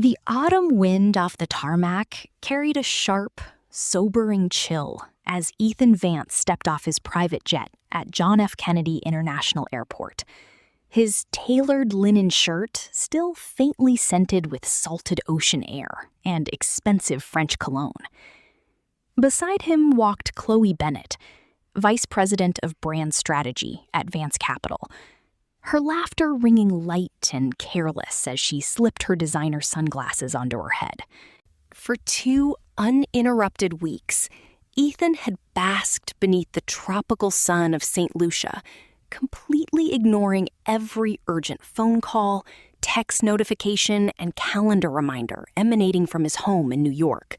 The autumn wind off the tarmac carried a sharp, sobering chill as Ethan Vance stepped off his private jet at John F. Kennedy International Airport. His tailored linen shirt still faintly scented with salted ocean air and expensive French cologne. Beside him walked Chloe Bennett, Vice President of Brand Strategy at Vance Capital, her laughter ringing light and careless as she slipped her designer sunglasses onto her head. For 2 uninterrupted weeks, Ethan had basked beneath the tropical sun of St. Lucia, completely ignoring every urgent phone call, text notification, and calendar reminder emanating from his home in New York.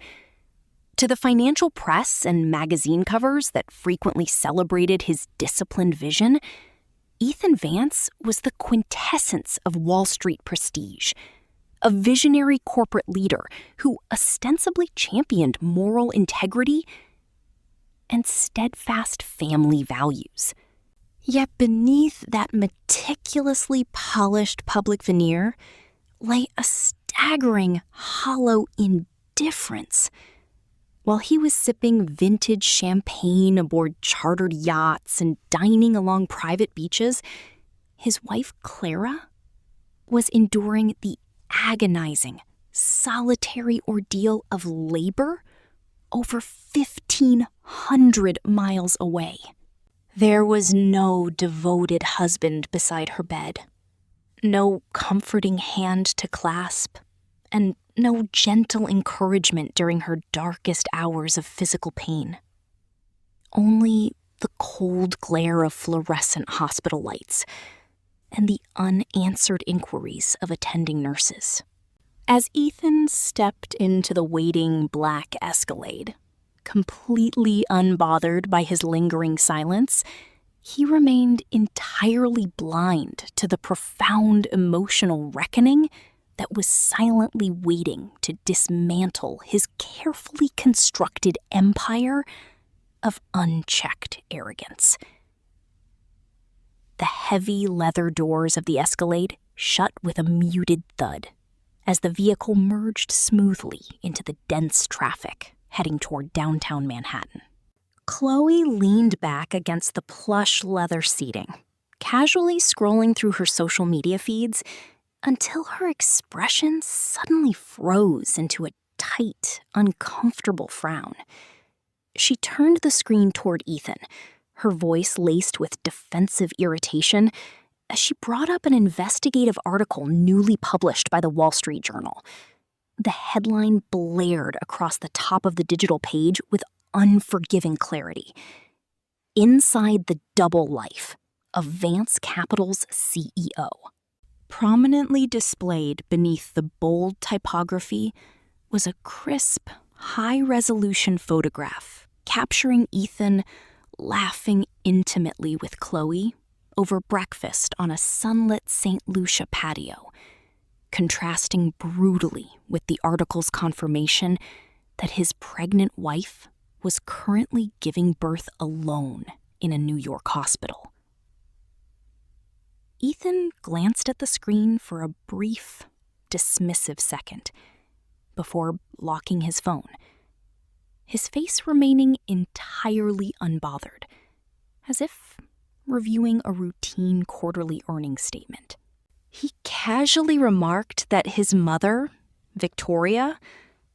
To the financial press and magazine covers that frequently celebrated his disciplined vision, Ethan Vance was the quintessence of Wall Street prestige, a visionary corporate leader who ostensibly championed moral integrity and steadfast family values. Yet beneath that meticulously polished public veneer lay a staggering, hollow indifference. While he was sipping vintage champagne aboard chartered yachts and dining along private beaches, his wife Clara was enduring the agonizing, solitary ordeal of labor over 1,500 miles away. There was no devoted husband beside her bed, no comforting hand to clasp, and no gentle encouragement during her darkest hours of physical pain. Only the cold glare of fluorescent hospital lights and the unanswered inquiries of attending nurses. As Ethan stepped into the waiting black Escalade, completely unbothered by his lingering silence, he remained entirely blind to the profound emotional reckoning that was silently waiting to dismantle his carefully constructed empire of unchecked arrogance. The heavy leather doors of the Escalade shut with a muted thud as the vehicle merged smoothly into the dense traffic heading toward downtown Manhattan. Chloe leaned back against the plush leather seating, casually scrolling through her social media feeds until her expression suddenly froze into a tight, uncomfortable frown. She turned the screen toward Ethan, her voice laced with defensive irritation, as she brought up an investigative article newly published by the Wall Street Journal. The headline blared across the top of the digital page with unforgiving clarity. Inside the double life of Vance Capital's CEO. Prominently displayed beneath the bold typography was a crisp, high-resolution photograph capturing Ethan laughing intimately with Chloe over breakfast on a sunlit St. Lucia patio, contrasting brutally with the article's confirmation that his pregnant wife was currently giving birth alone in a New York hospital. Ethan glanced at the screen for a brief, dismissive second before locking his phone, his face remaining entirely unbothered, as if reviewing a routine quarterly earnings statement. He casually remarked that his mother, Victoria,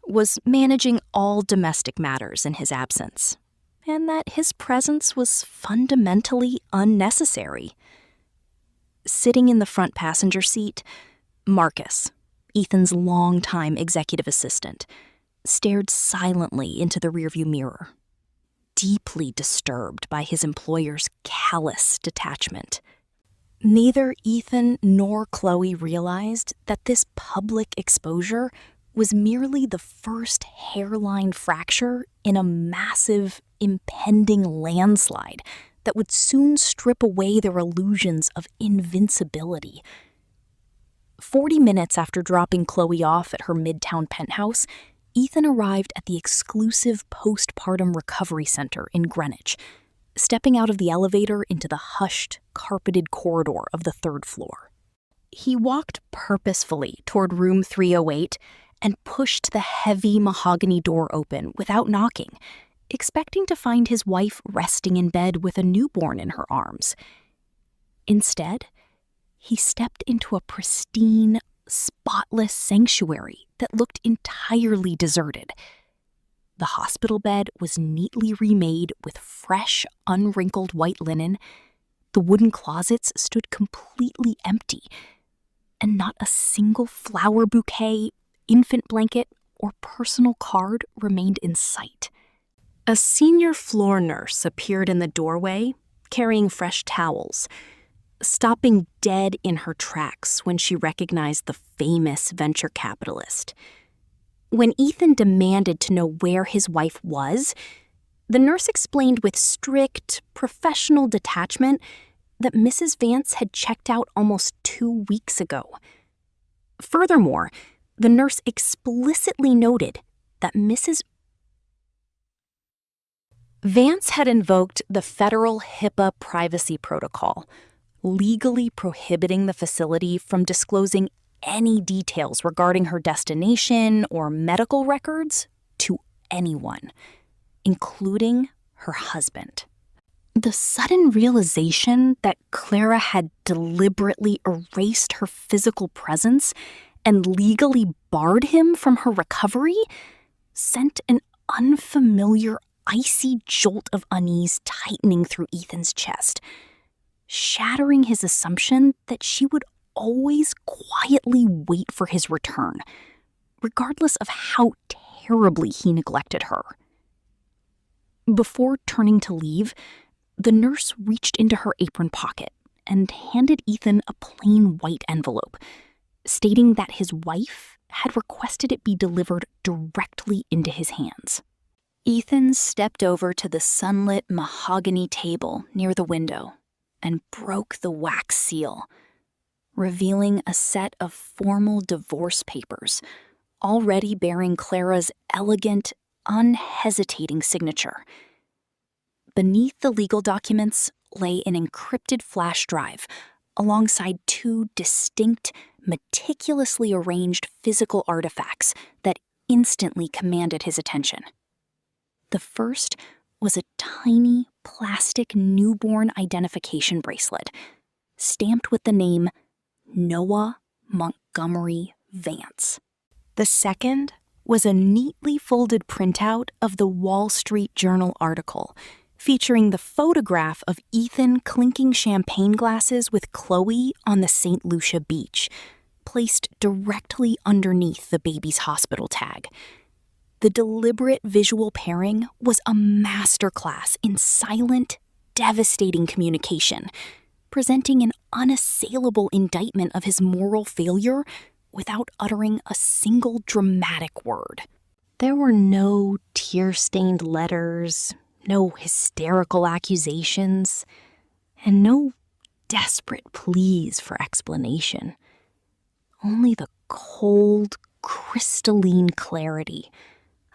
was managing all domestic matters in his absence, and that his presence was fundamentally unnecessary. Sitting in the front passenger seat, Marcus, Ethan's longtime executive assistant, stared silently into the rearview mirror, deeply disturbed by his employer's callous detachment. Neither Ethan nor Chloe realized that this public exposure was merely the first hairline fracture in a massive, impending landslide that would soon strip away their illusions of invincibility. 40 minutes after dropping Chloe off at her Midtown penthouse, Ethan arrived at the exclusive postpartum recovery center in Greenwich, stepping out of the elevator into the hushed, carpeted corridor of the 3rd floor. He walked purposefully toward room 308 and pushed the heavy mahogany door open without knocking, expecting to find his wife resting in bed with a newborn in her arms. Instead, he stepped into a pristine, spotless sanctuary that looked entirely deserted. The hospital bed was neatly remade with fresh, unwrinkled white linen. The wooden closets stood completely empty, and not a single flower bouquet, infant blanket, or personal card remained in sight. A senior floor nurse appeared in the doorway, carrying fresh towels, stopping dead in her tracks when she recognized the famous venture capitalist. When Ethan demanded to know where his wife was, the nurse explained with strict, professional detachment that Mrs. Vance had checked out almost 2 weeks ago. Furthermore, the nurse explicitly noted that Mrs. Vance had invoked the federal HIPAA privacy protocol, legally prohibiting the facility from disclosing any details regarding her destination or medical records to anyone, including her husband. The sudden realization that Clara had deliberately erased her physical presence and legally barred him from her recovery sent an unfamiliar, icy jolt of unease tightening through Ethan's chest, shattering his assumption that she would always quietly wait for his return, regardless of how terribly he neglected her. Before turning to leave, the nurse reached into her apron pocket and handed Ethan a plain white envelope, stating that his wife had requested it be delivered directly into his hands. Ethan stepped over to the sunlit mahogany table near the window and broke the wax seal, revealing a set of formal divorce papers already bearing Clara's elegant, unhesitating signature. Beneath the legal documents lay an encrypted flash drive alongside 2 distinct, meticulously arranged physical artifacts that instantly commanded his attention. The first was a tiny plastic newborn identification bracelet, stamped with the name Noah Montgomery Vance. The second was a neatly folded printout of the Wall Street Journal article featuring the photograph of Ethan clinking champagne glasses with Chloe on the St. Lucia beach, placed directly underneath the baby's hospital tag. The deliberate visual pairing was a masterclass in silent, devastating communication, presenting an unassailable indictment of his moral failure without uttering a single dramatic word. There were no tear-stained letters, no hysterical accusations, and no desperate pleas for explanation. Only the cold, crystalline clarity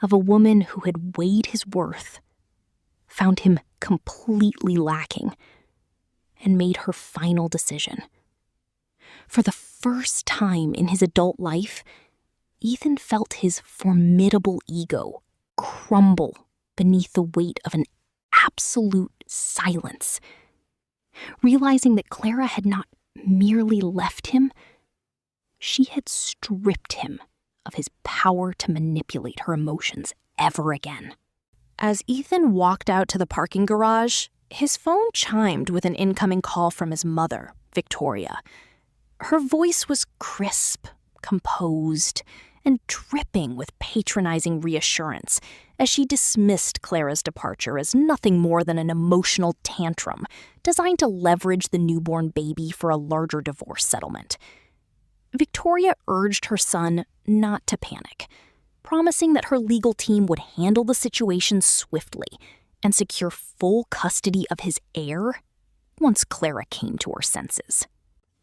of a woman who had weighed his worth, found him completely lacking, and made her final decision. For the first time in his adult life, Ethan felt his formidable ego crumble beneath the weight of an absolute silence. Realizing that Clara had not merely left him, she had stripped him of his power to manipulate her emotions ever again. As Ethan walked out to the parking garage, his phone chimed with an incoming call from his mother, Victoria. Her voice was crisp, composed, and dripping with patronizing reassurance as she dismissed Clara's departure as nothing more than an emotional tantrum designed to leverage the newborn baby for a larger divorce settlement. Victoria urged her son not to panic, promising that her legal team would handle the situation swiftly and secure full custody of his heir once Clara came to her senses.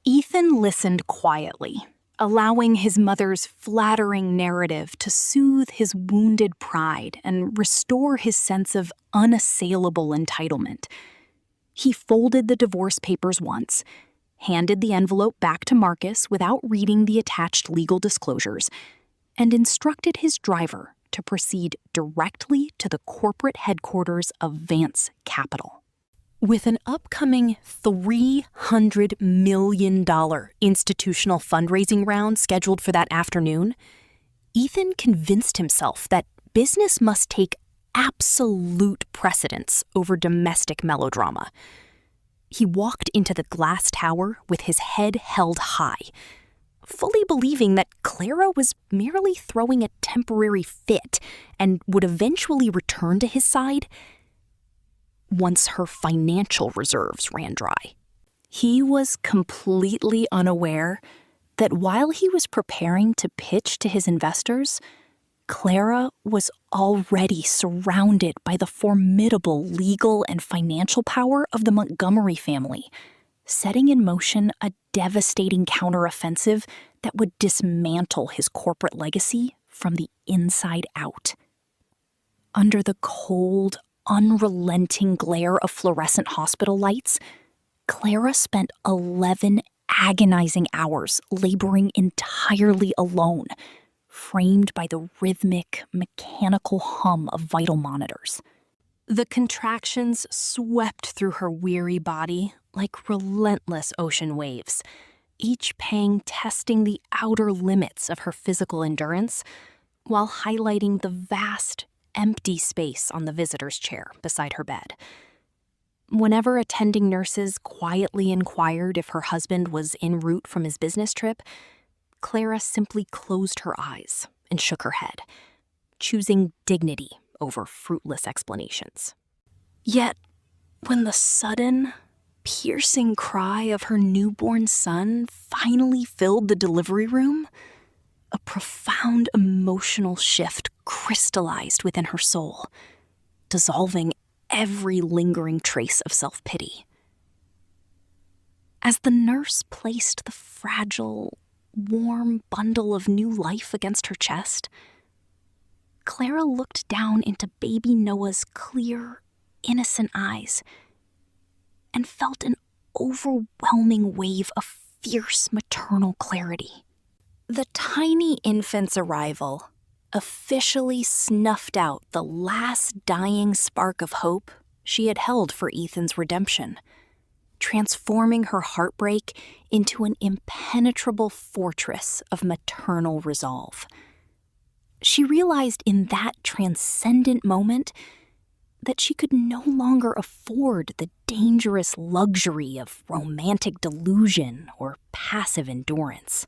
Ethan listened quietly, allowing his mother's flattering narrative to soothe his wounded pride and restore his sense of unassailable entitlement. He folded the divorce papers once, handed the envelope back to Marcus without reading the attached legal disclosures, and instructed his driver to proceed directly to the corporate headquarters of Vance Capital. With an upcoming $300 million institutional fundraising round scheduled for that afternoon, Ethan convinced himself that business must take absolute precedence over domestic melodrama. He walked into the glass tower with his head held high, fully believing that Clara was merely throwing a temporary fit and would eventually return to his side once her financial reserves ran dry. He was completely unaware that while he was preparing to pitch to his investors, Clara was already surrounded by the formidable legal and financial power of the Montgomery family, setting in motion a devastating counteroffensive that would dismantle his corporate legacy from the inside out. Under the cold, unrelenting glare of fluorescent hospital lights, Clara spent 11 agonizing hours laboring entirely alone, framed by the rhythmic, mechanical hum of vital monitors. The contractions swept through her weary body like relentless ocean waves, each pang testing the outer limits of her physical endurance while highlighting the vast, empty space on the visitor's chair beside her bed. Whenever attending nurses quietly inquired if her husband was en route from his business trip, Clara simply closed her eyes and shook her head, choosing dignity over fruitless explanations. Yet, when the sudden, piercing cry of her newborn son finally filled the delivery room, a profound emotional shift crystallized within her soul, dissolving every lingering trace of self-pity. As the nurse placed the fragile, warm bundle of new life against her chest, Clara looked down into baby Noah's clear, innocent eyes and felt an overwhelming wave of fierce maternal clarity. The tiny infant's arrival officially snuffed out the last dying spark of hope she had held for Ethan's redemption, transforming her heartbreak into an impenetrable fortress of maternal resolve. She realized in that transcendent moment that she could no longer afford the dangerous luxury of romantic delusion or passive endurance.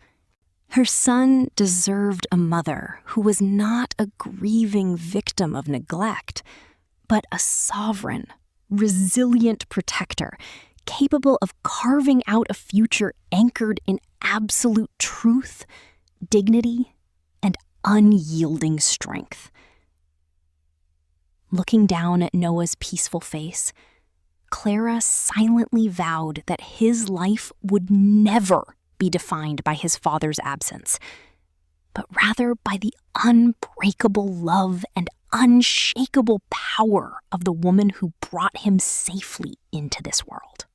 Her son deserved a mother who was not a grieving victim of neglect, but a sovereign, resilient protector, capable of carving out a future anchored in absolute truth, dignity, and unyielding strength. Looking down at Noah's peaceful face, Clara silently vowed that his life would never be defined by his father's absence, but rather by the unbreakable love and unshakable power of the woman who brought him safely into this world.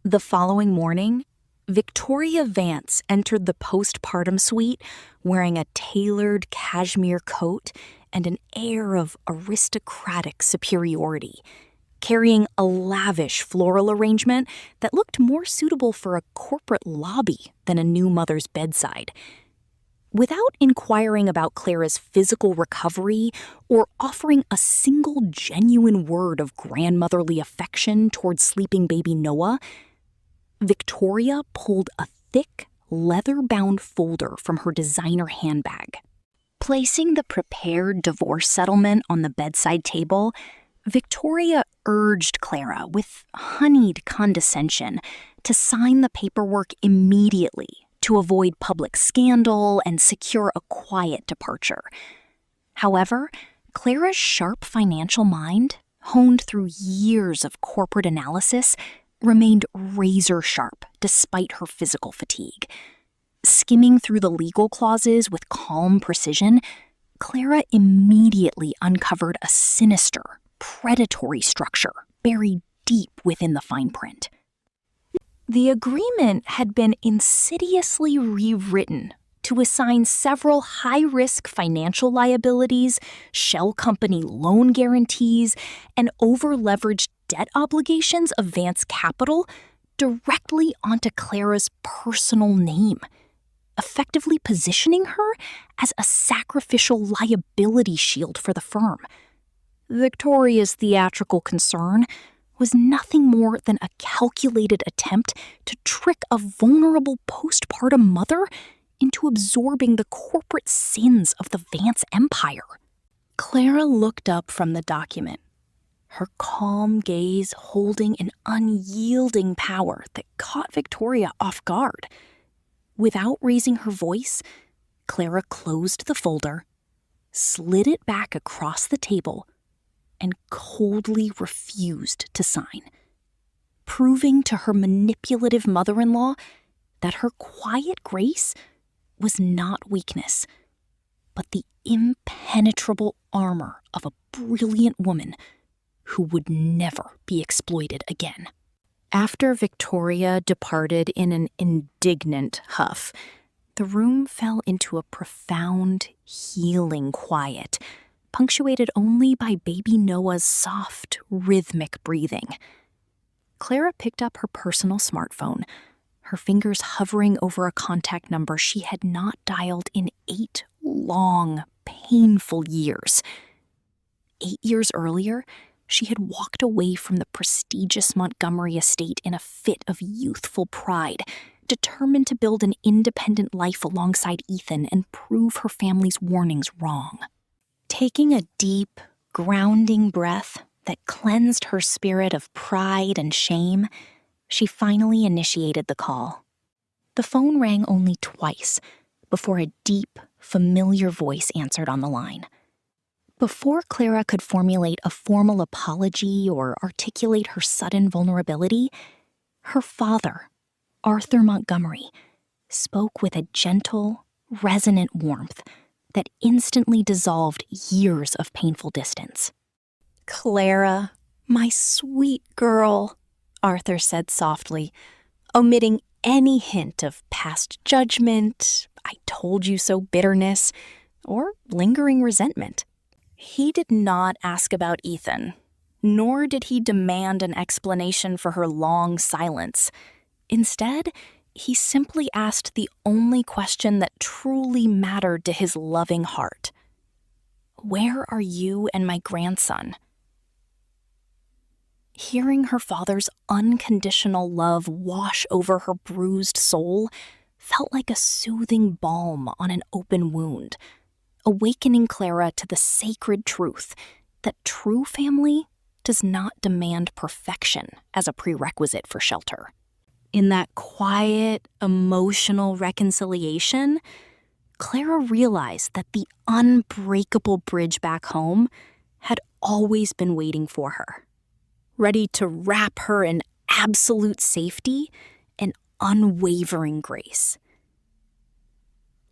The following morning, Victoria Vance entered the postpartum suite wearing a tailored cashmere coat and an air of aristocratic superiority, carrying a lavish floral arrangement that looked more suitable for a corporate lobby than a new mother's bedside. Without inquiring about Clara's physical recovery or offering a single genuine word of grandmotherly affection towards sleeping baby Noah, Victoria pulled a thick, leather-bound folder from her designer handbag. Placing the prepared divorce settlement on the bedside table, Victoria urged Clara with honeyed condescension to sign the paperwork immediately to avoid public scandal and secure a quiet departure. However, Clara's sharp financial mind, honed through years of corporate analysis, remained razor-sharp despite her physical fatigue. Skimming through the legal clauses with calm precision, Clara immediately uncovered a sinister, predatory structure buried deep within the fine print. The agreement had been insidiously rewritten to assign several high-risk financial liabilities, shell company loan guarantees, and over-leveraged debt obligations of Vance Capital directly onto Clara's personal name, effectively positioning her as a sacrificial liability shield for the firm. Victoria's theatrical concern was nothing more than a calculated attempt to trick a vulnerable postpartum mother into absorbing the corporate sins of the Vance empire. Clara looked up from the document, her calm gaze holding an unyielding power that caught Victoria off guard. Without raising her voice, Clara closed the folder, slid it back across the table, and coldly refused to sign, proving to her manipulative mother-in-law that her quiet grace was not weakness, but the impenetrable armor of a brilliant woman who would never be exploited again. After Victoria departed in an indignant huff, the room fell into a profound, healing quiet, punctuated only by baby Noah's soft, rhythmic breathing. Clara picked up her personal smartphone, her fingers hovering over a contact number she had not dialed in 8 long, painful years. 8 years earlier, she had walked away from the prestigious Montgomery estate in a fit of youthful pride, determined to build an independent life alongside Ethan and prove her family's warnings wrong. Taking a deep, grounding breath that cleansed her spirit of pride and shame, she finally initiated the call. The phone rang only twice before a deep, familiar voice answered on the line. Before Clara could formulate a formal apology or articulate her sudden vulnerability, her father, Arthur Montgomery, spoke with a gentle, resonant warmth that instantly dissolved years of painful distance. "Clara, my sweet girl," Arthur said softly, omitting any hint of past judgment, "I told you so" bitterness, or lingering resentment. He did not ask about Ethan, nor did he demand an explanation for her long silence. Instead, he simply asked the only question that truly mattered to his loving heart. "Where are you and my grandson?" Hearing her father's unconditional love wash over her bruised soul felt like a soothing balm on an open wound, awakening Clara to the sacred truth that true family does not demand perfection as a prerequisite for shelter. In that quiet, emotional reconciliation, Clara realized that the unbreakable bridge back home had always been waiting for her, ready to wrap her in absolute safety and unwavering grace.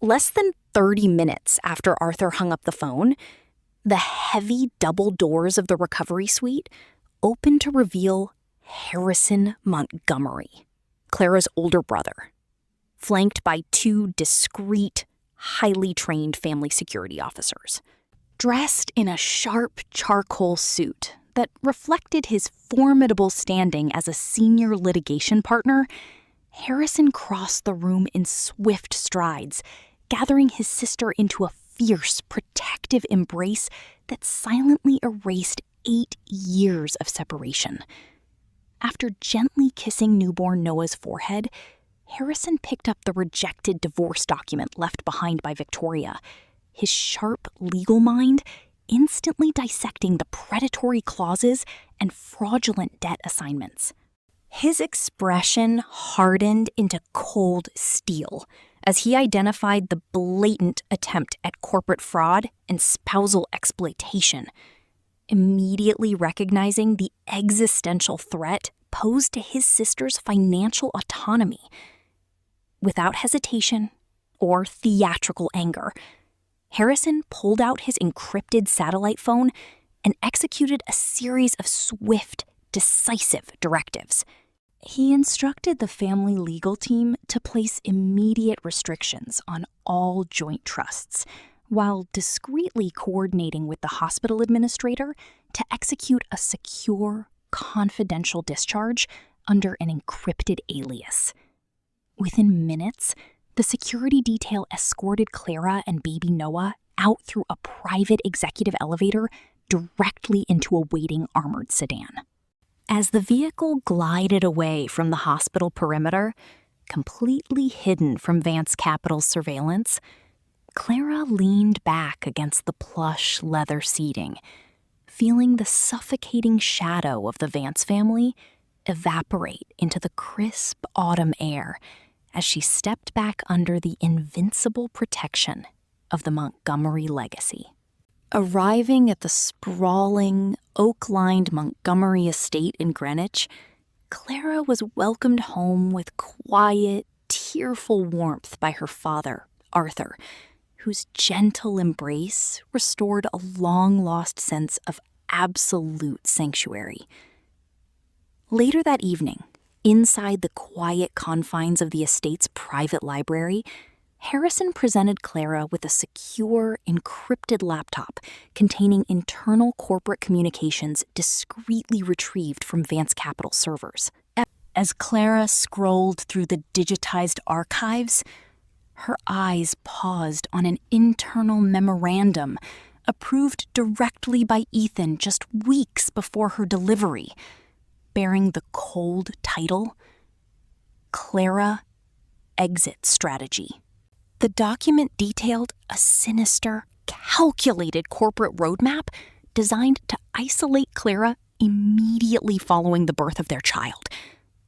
Less than 30 minutes after Arthur hung up the phone, the heavy double doors of the recovery suite opened to reveal Harrison Montgomery, Clara's older brother, flanked by 2 discreet, highly trained family security officers. Dressed in a sharp charcoal suit that reflected his formidable standing as a senior litigation partner, Harrison crossed the room in swift strides, gathering his sister into a fierce, protective embrace that silently erased 8 years of separation. After gently kissing newborn Noah's forehead, Harrison picked up the rejected divorce document left behind by Victoria, his sharp legal mind instantly dissecting the predatory clauses and fraudulent debt assignments. His expression hardened into cold steel as he identified the blatant attempt at corporate fraud and spousal exploitation, immediately recognizing the existential threat posed to his sister's financial autonomy. Without hesitation or theatrical anger, Harrison pulled out his encrypted satellite phone and executed a series of swift, decisive directives. He instructed the family legal team to place immediate restrictions on all joint trusts, while discreetly coordinating with the hospital administrator to execute a secure, confidential discharge under an encrypted alias. Within minutes, the security detail escorted Clara and baby Noah out through a private executive elevator directly into a waiting armored sedan. As the vehicle glided away from the hospital perimeter, completely hidden from Vance Capital's surveillance, Clara leaned back against the plush leather seating, feeling the suffocating shadow of the Vance family evaporate into the crisp autumn air as she stepped back under the invincible protection of the Montgomery legacy. Arriving at the sprawling, oak-lined Montgomery estate in Greenwich, Clara was welcomed home with quiet, tearful warmth by her father, Arthur, whose gentle embrace restored a long-lost sense of absolute sanctuary. Later that evening, inside the quiet confines of the estate's private library, Harrison presented Clara with a secure, encrypted laptop containing internal corporate communications discreetly retrieved from Vance Capital servers. As Clara scrolled through the digitized archives, her eyes paused on an internal memorandum approved directly by Ethan just weeks before her delivery, bearing the cold title, Clara Exit Strategy. The document detailed a sinister, calculated corporate roadmap designed to isolate Clara immediately following the birth of their child,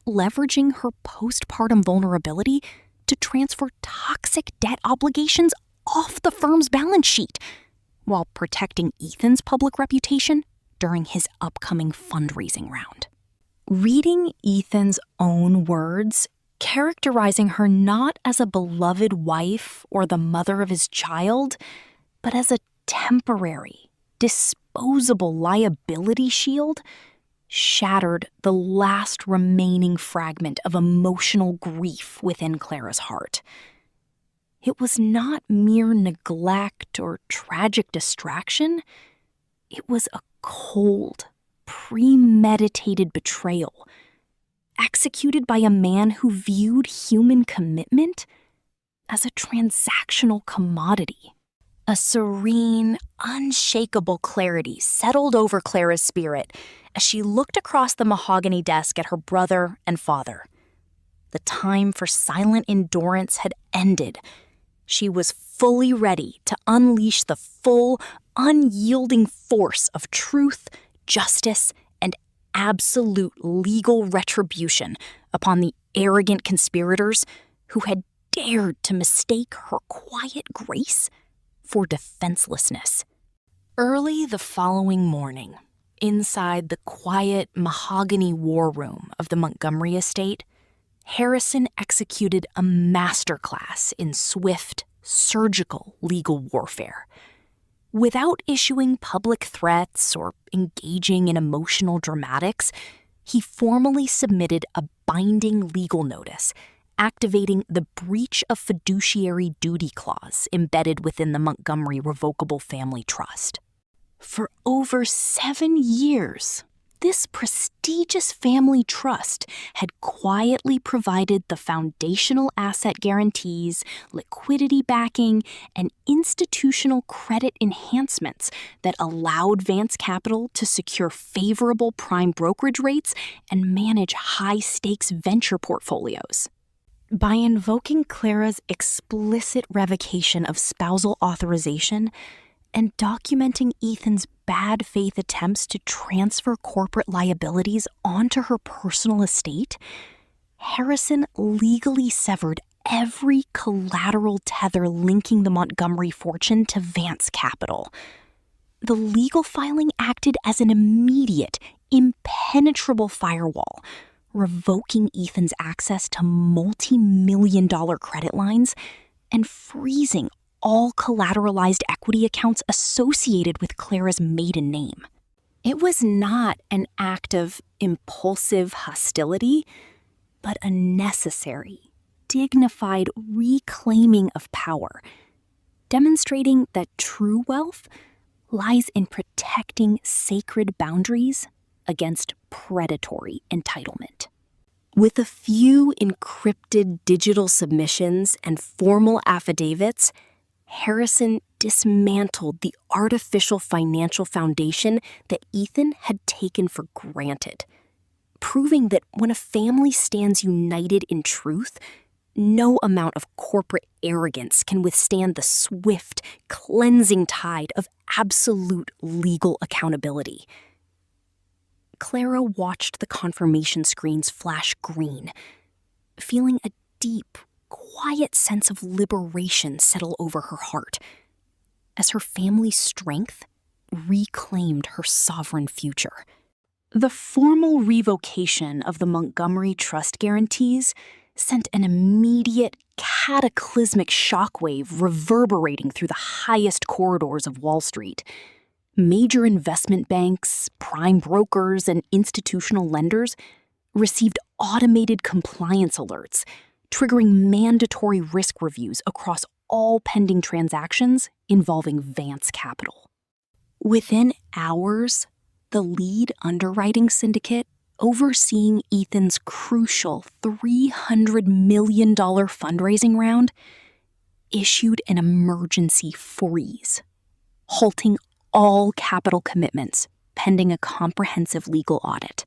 leveraging her postpartum vulnerability to transfer toxic debt obligations off the firm's balance sheet, while protecting Ethan's public reputation during his upcoming fundraising round. Reading Ethan's own words, characterizing her not as a beloved wife or the mother of his child, but as a temporary, disposable liability shield, shattered the last remaining fragment of emotional grief within Clara's heart. It was not mere neglect or tragic distraction. It was a cold, premeditated betrayal, executed by a man who viewed human commitment as a transactional commodity. A serene, unshakable clarity settled over Clara's spirit as she looked across the mahogany desk at her brother and father. The time for silent endurance had ended. She was fully ready to unleash the full, unyielding force of truth, justice, and absolute legal retribution upon the arrogant conspirators who had dared to mistake her quiet grace for defenselessness. Early the following morning, inside the quiet mahogany war room of the Montgomery estate, Harrison executed a masterclass in swift, surgical legal warfare. Without issuing public threats or engaging in emotional dramatics, he formally submitted a binding legal notice activating the breach of fiduciary duty clause embedded within the Montgomery Revocable Family Trust. For over 7 years, this prestigious family trust had quietly provided the foundational asset guarantees, liquidity backing, and institutional credit enhancements that allowed Vance Capital to secure favorable prime brokerage rates and manage high-stakes venture portfolios. By invoking Clara's explicit revocation of spousal authorization and documenting Ethan's bad faith attempts to transfer corporate liabilities onto her personal estate, Harrison legally severed every collateral tether linking the Montgomery fortune to Vance Capital. The legal filing acted as an immediate, impenetrable firewall, revoking Ethan's access to multi-million-dollar credit lines and freezing all collateralized equity accounts associated with Clara's maiden name. It was not an act of impulsive hostility. but a necessary, dignified reclaiming of power, demonstrating that true wealth lies in protecting sacred boundaries against predatory entitlement. With a few encrypted digital submissions and formal affidavits, Harrison dismantled the artificial financial foundation that Ethan had taken for granted, proving that when a family stands united in truth, no amount of corporate arrogance can withstand the swift, cleansing tide of absolute legal accountability. Clara watched the confirmation screens flash green, feeling a deep, quiet sense of liberation settle over her heart, as her family's strength reclaimed her sovereign future. The formal revocation of the Montgomery Trust guarantees sent an immediate, cataclysmic shockwave reverberating through the highest corridors of Wall Street. Major investment banks, prime brokers, and institutional lenders received automated compliance alerts, triggering mandatory risk reviews across all pending transactions involving Vance Capital. Within hours, the lead underwriting syndicate overseeing Ethan's crucial $300 million fundraising round issued an emergency freeze, halting all capital commitments pending a comprehensive legal audit.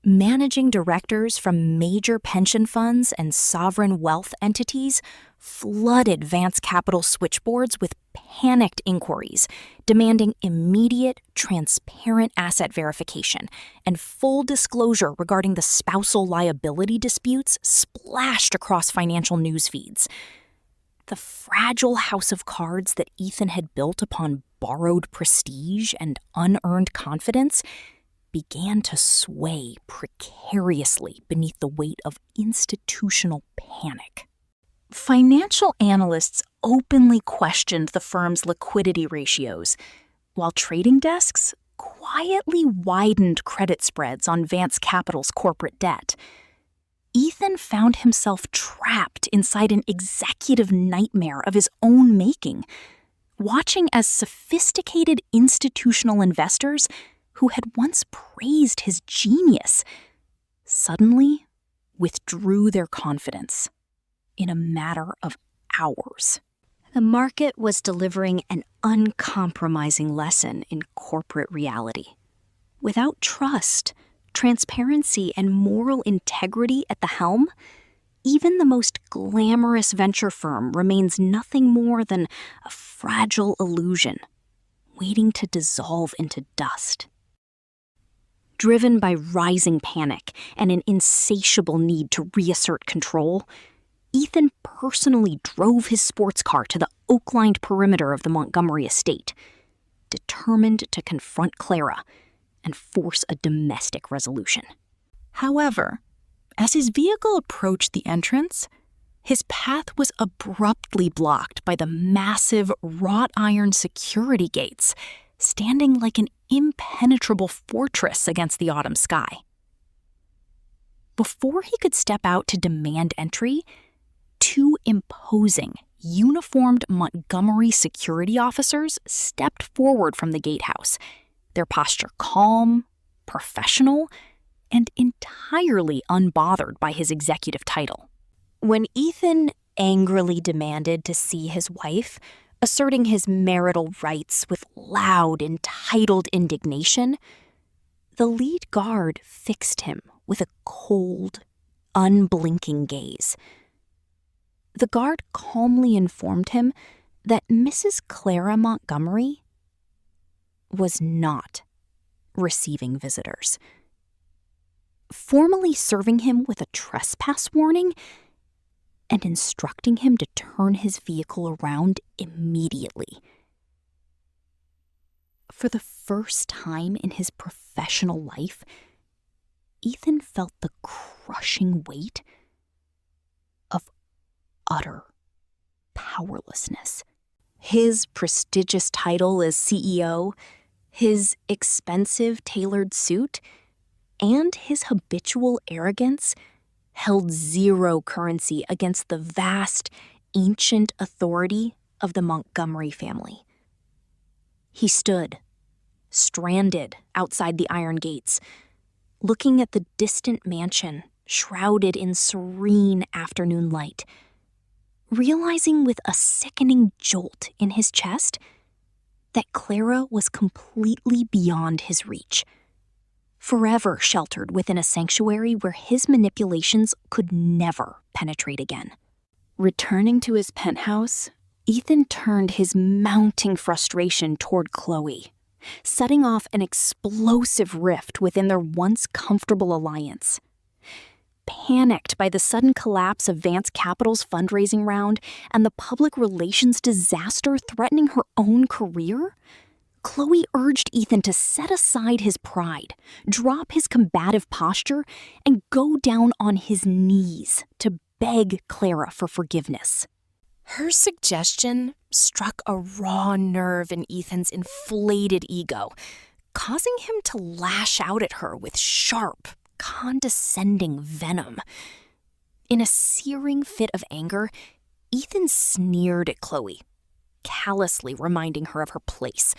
Managing directors from major pension funds and sovereign wealth entities flooded Vance Capital switchboards with panicked inquiries, demanding immediate, transparent asset verification and full disclosure regarding the spousal liability disputes splashed across financial news feeds. The fragile house of cards that Ethan had built upon borrowed prestige and unearned confidence began to sway precariously beneath the weight of institutional panic. Financial analysts openly questioned the firm's liquidity ratios, while trading desks quietly widened credit spreads on Vance Capital's corporate debt. Ethan found himself trapped inside an executive nightmare of his own making, watching as sophisticated institutional investors who had once praised his genius suddenly withdrew their confidence in a matter of hours. The market was delivering an uncompromising lesson in corporate reality. Without trust, transparency, and moral integrity at the helm, even the most glamorous venture firm remains nothing more than a fragile illusion, waiting to dissolve into dust. Driven by rising panic and an insatiable need to reassert control, Ethan personally drove his sports car to the oak-lined perimeter of the Montgomery estate, determined to confront Clara and force a domestic resolution. However, as his vehicle approached the entrance, his path was abruptly blocked by the massive wrought iron security gates, standing like an impenetrable fortress against the autumn sky. Before he could step out to demand entry, two imposing, uniformed Montgomery security officers stepped forward from the gatehouse, their posture calm, professional, and entirely unbothered by his executive title. When Ethan angrily demanded to see his wife, asserting his marital rights with loud, entitled indignation, the lead guard fixed him with a cold, unblinking gaze. The guard calmly informed him that Mrs. Clara Montgomery was not receiving visitors, formally serving him with a trespass warning and instructing him to turn his vehicle around immediately. For the first time in his professional life, Ethan felt the crushing weight of utter powerlessness. His prestigious title as CEO, his expensive tailored suit, and his habitual arrogance held zero currency against the vast, ancient authority of the Montgomery family. He stood, stranded outside the iron gates, looking at the distant mansion shrouded in serene afternoon light, realizing with a sickening jolt in his chest that Clara was completely beyond his reach, forever sheltered within a sanctuary where his manipulations could never penetrate again. Returning to his penthouse, Ethan turned his mounting frustration toward Chloe, setting off an explosive rift within their once comfortable alliance. Panicked by the sudden collapse of Vance Capital's fundraising round and the public relations disaster threatening her own career, Chloe urged Ethan to set aside his pride, drop his combative posture, and go down on his knees to beg Clara for forgiveness. Her suggestion struck a raw nerve in Ethan's inflated ego, causing him to lash out at her with sharp, condescending venom. In a searing fit of anger, Ethan sneered at Chloe, callously reminding her of her place,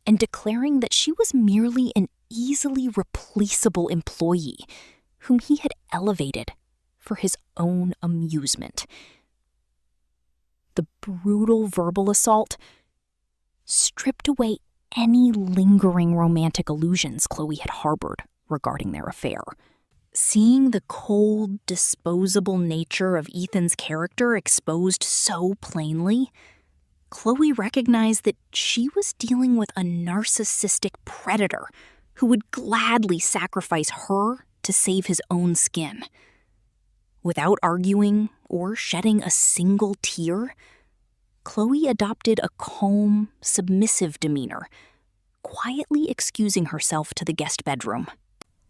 and declaring that she was merely an easily replaceable employee whom he had elevated for his own amusement. The brutal verbal assault stripped away any lingering romantic illusions Chloe had harbored regarding their affair. Seeing the cold, disposable nature of Ethan's character exposed so plainly, Chloe recognized that she was dealing with a narcissistic predator who would gladly sacrifice her to save his own skin. Without arguing or shedding a single tear, Chloe adopted a calm, submissive demeanor, quietly excusing herself to the guest bedroom.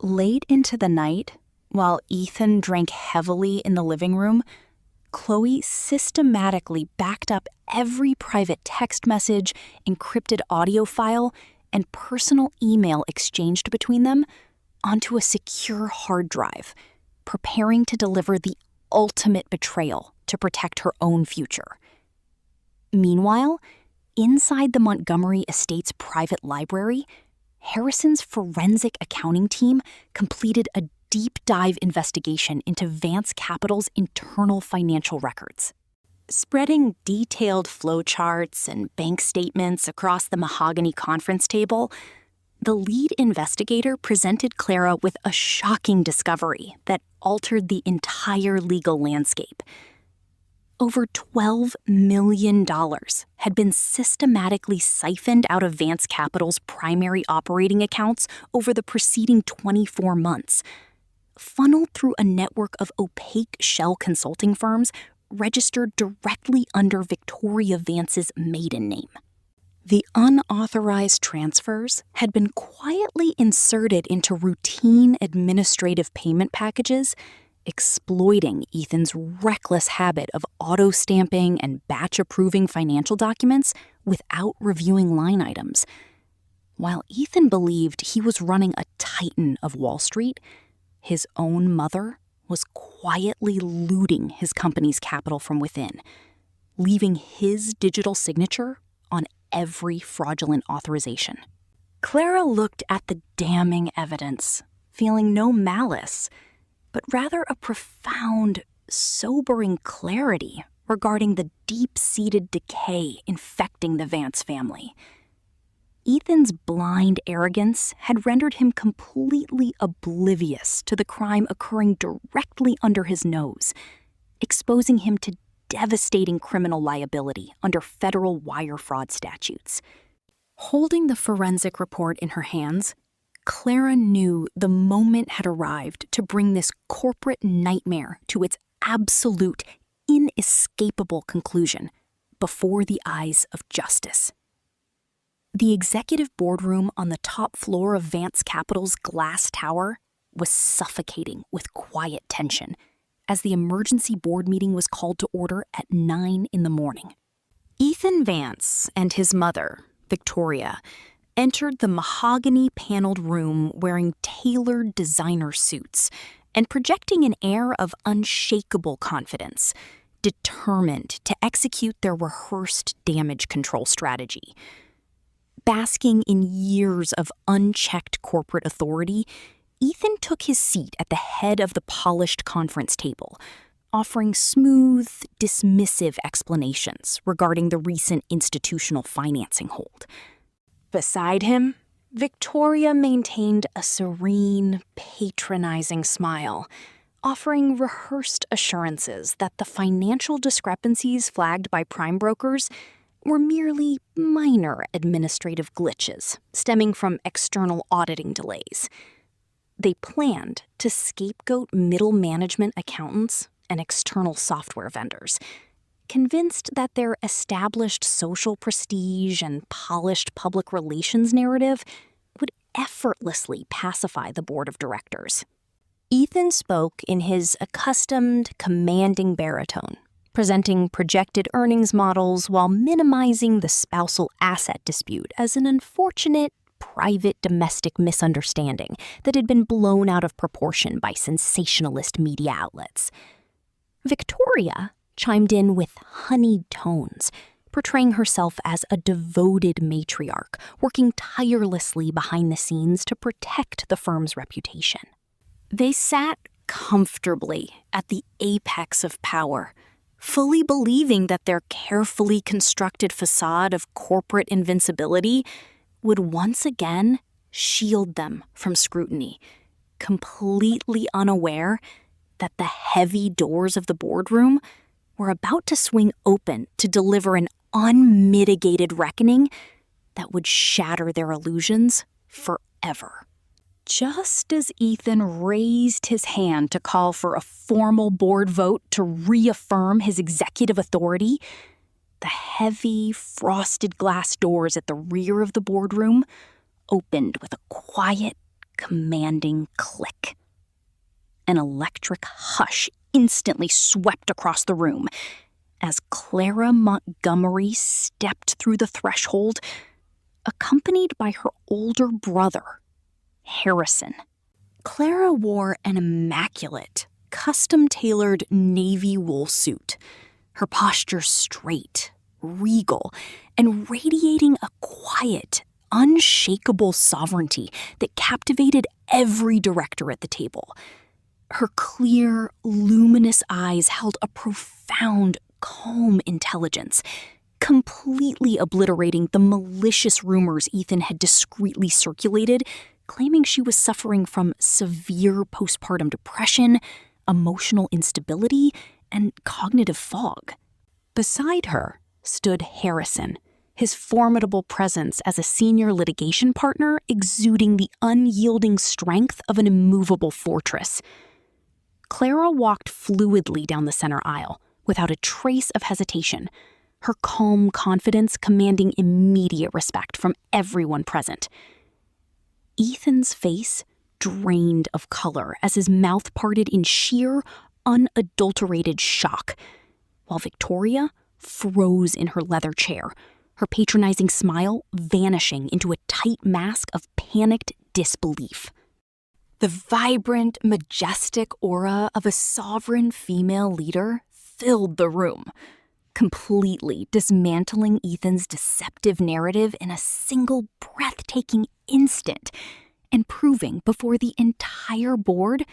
Late into the night, while Ethan drank heavily in the living room, Chloe systematically backed up every private text message, encrypted audio file, and personal email exchanged between them onto a secure hard drive, preparing to deliver the ultimate betrayal to protect her own future. Meanwhile, inside the Montgomery Estate's private library, Harrison's forensic accounting team completed a deep dive investigation into Vance Capital's internal financial records. Spreading detailed flowcharts and bank statements across the mahogany conference table, the lead investigator presented Clara with a shocking discovery that altered the entire legal landscape. Over $12 million had been systematically siphoned out of Vance Capital's primary operating accounts over the preceding 24 months, funneled through a network of opaque shell consulting firms registered directly under Victoria Vance's maiden name. The unauthorized transfers had been quietly inserted into routine administrative payment packages, exploiting Ethan's reckless habit of auto-stamping and batch-approving financial documents without reviewing line items. While Ethan believed he was running a titan of Wall Street, his own mother was quietly looting his company's capital from within, leaving his digital signature on every fraudulent authorization. Clara looked at the damning evidence, feeling no malice, but rather a profound, sobering clarity regarding the deep-seated decay infecting the Vance family. Ethan's blind arrogance had rendered him completely oblivious to the crime occurring directly under his nose, exposing him to devastating criminal liability under federal wire fraud statutes. Holding the forensic report in her hands, Clara knew the moment had arrived to bring this corporate nightmare to its absolute, inescapable conclusion before the eyes of justice. The executive boardroom on the top floor of Vance Capital's glass tower was suffocating with quiet tension as the emergency board meeting was called to order at 9 a.m. Ethan Vance and his mother, Victoria, entered the mahogany-paneled room wearing tailored designer suits and projecting an air of unshakable confidence, determined to execute their rehearsed damage control strategy. Basking in years of unchecked corporate authority, Ethan took his seat at the head of the polished conference table, offering smooth, dismissive explanations regarding the recent institutional financing hold. Beside him, Victoria maintained a serene, patronizing smile, offering rehearsed assurances that the financial discrepancies flagged by prime brokers were merely minor administrative glitches stemming from external auditing delays. They planned to scapegoat middle management accountants and external software vendors, convinced that their established social prestige and polished public relations narrative would effortlessly pacify the board of directors. Ethan spoke in his accustomed, commanding baritone, presenting projected earnings models while minimizing the spousal asset dispute as an unfortunate, private domestic misunderstanding that had been blown out of proportion by sensationalist media outlets. Victoria chimed in with honeyed tones, portraying herself as a devoted matriarch, working tirelessly behind the scenes to protect the firm's reputation. They sat comfortably at the apex of power, fully believing that their carefully constructed facade of corporate invincibility would once again shield them from scrutiny, completely unaware that the heavy doors of the boardroom were about to swing open to deliver an unmitigated reckoning that would shatter their illusions forever. Just as Ethan raised his hand to call for a formal board vote to reaffirm his executive authority, the heavy, frosted glass doors at the rear of the boardroom opened with a quiet, commanding click. An electric hush instantly swept across the room as Clara Montgomery stepped through the threshold, accompanied by her older brother, Harrison. Clara wore an immaculate, custom-tailored navy wool suit, her posture straight, regal, and radiating a quiet, unshakable sovereignty that captivated every director at the table. Her clear, luminous eyes held a profound, calm intelligence, completely obliterating the malicious rumors Ethan had discreetly circulated, claiming she was suffering from severe postpartum depression, emotional instability, and cognitive fog. Beside her stood Harrison, his formidable presence as a senior litigation partner exuding the unyielding strength of an immovable fortress. Clara walked fluidly down the center aisle, without a trace of hesitation, her calm confidence commanding immediate respect from everyone present. Ethan's face drained of color as his mouth parted in sheer, unadulterated shock, while Victoria froze in her leather chair, her patronizing smile vanishing into a tight mask of panicked disbelief. The vibrant, majestic aura of a sovereign female leader filled the room, completely dismantling Ethan's deceptive narrative in a single breathtaking instant and proving before the entire board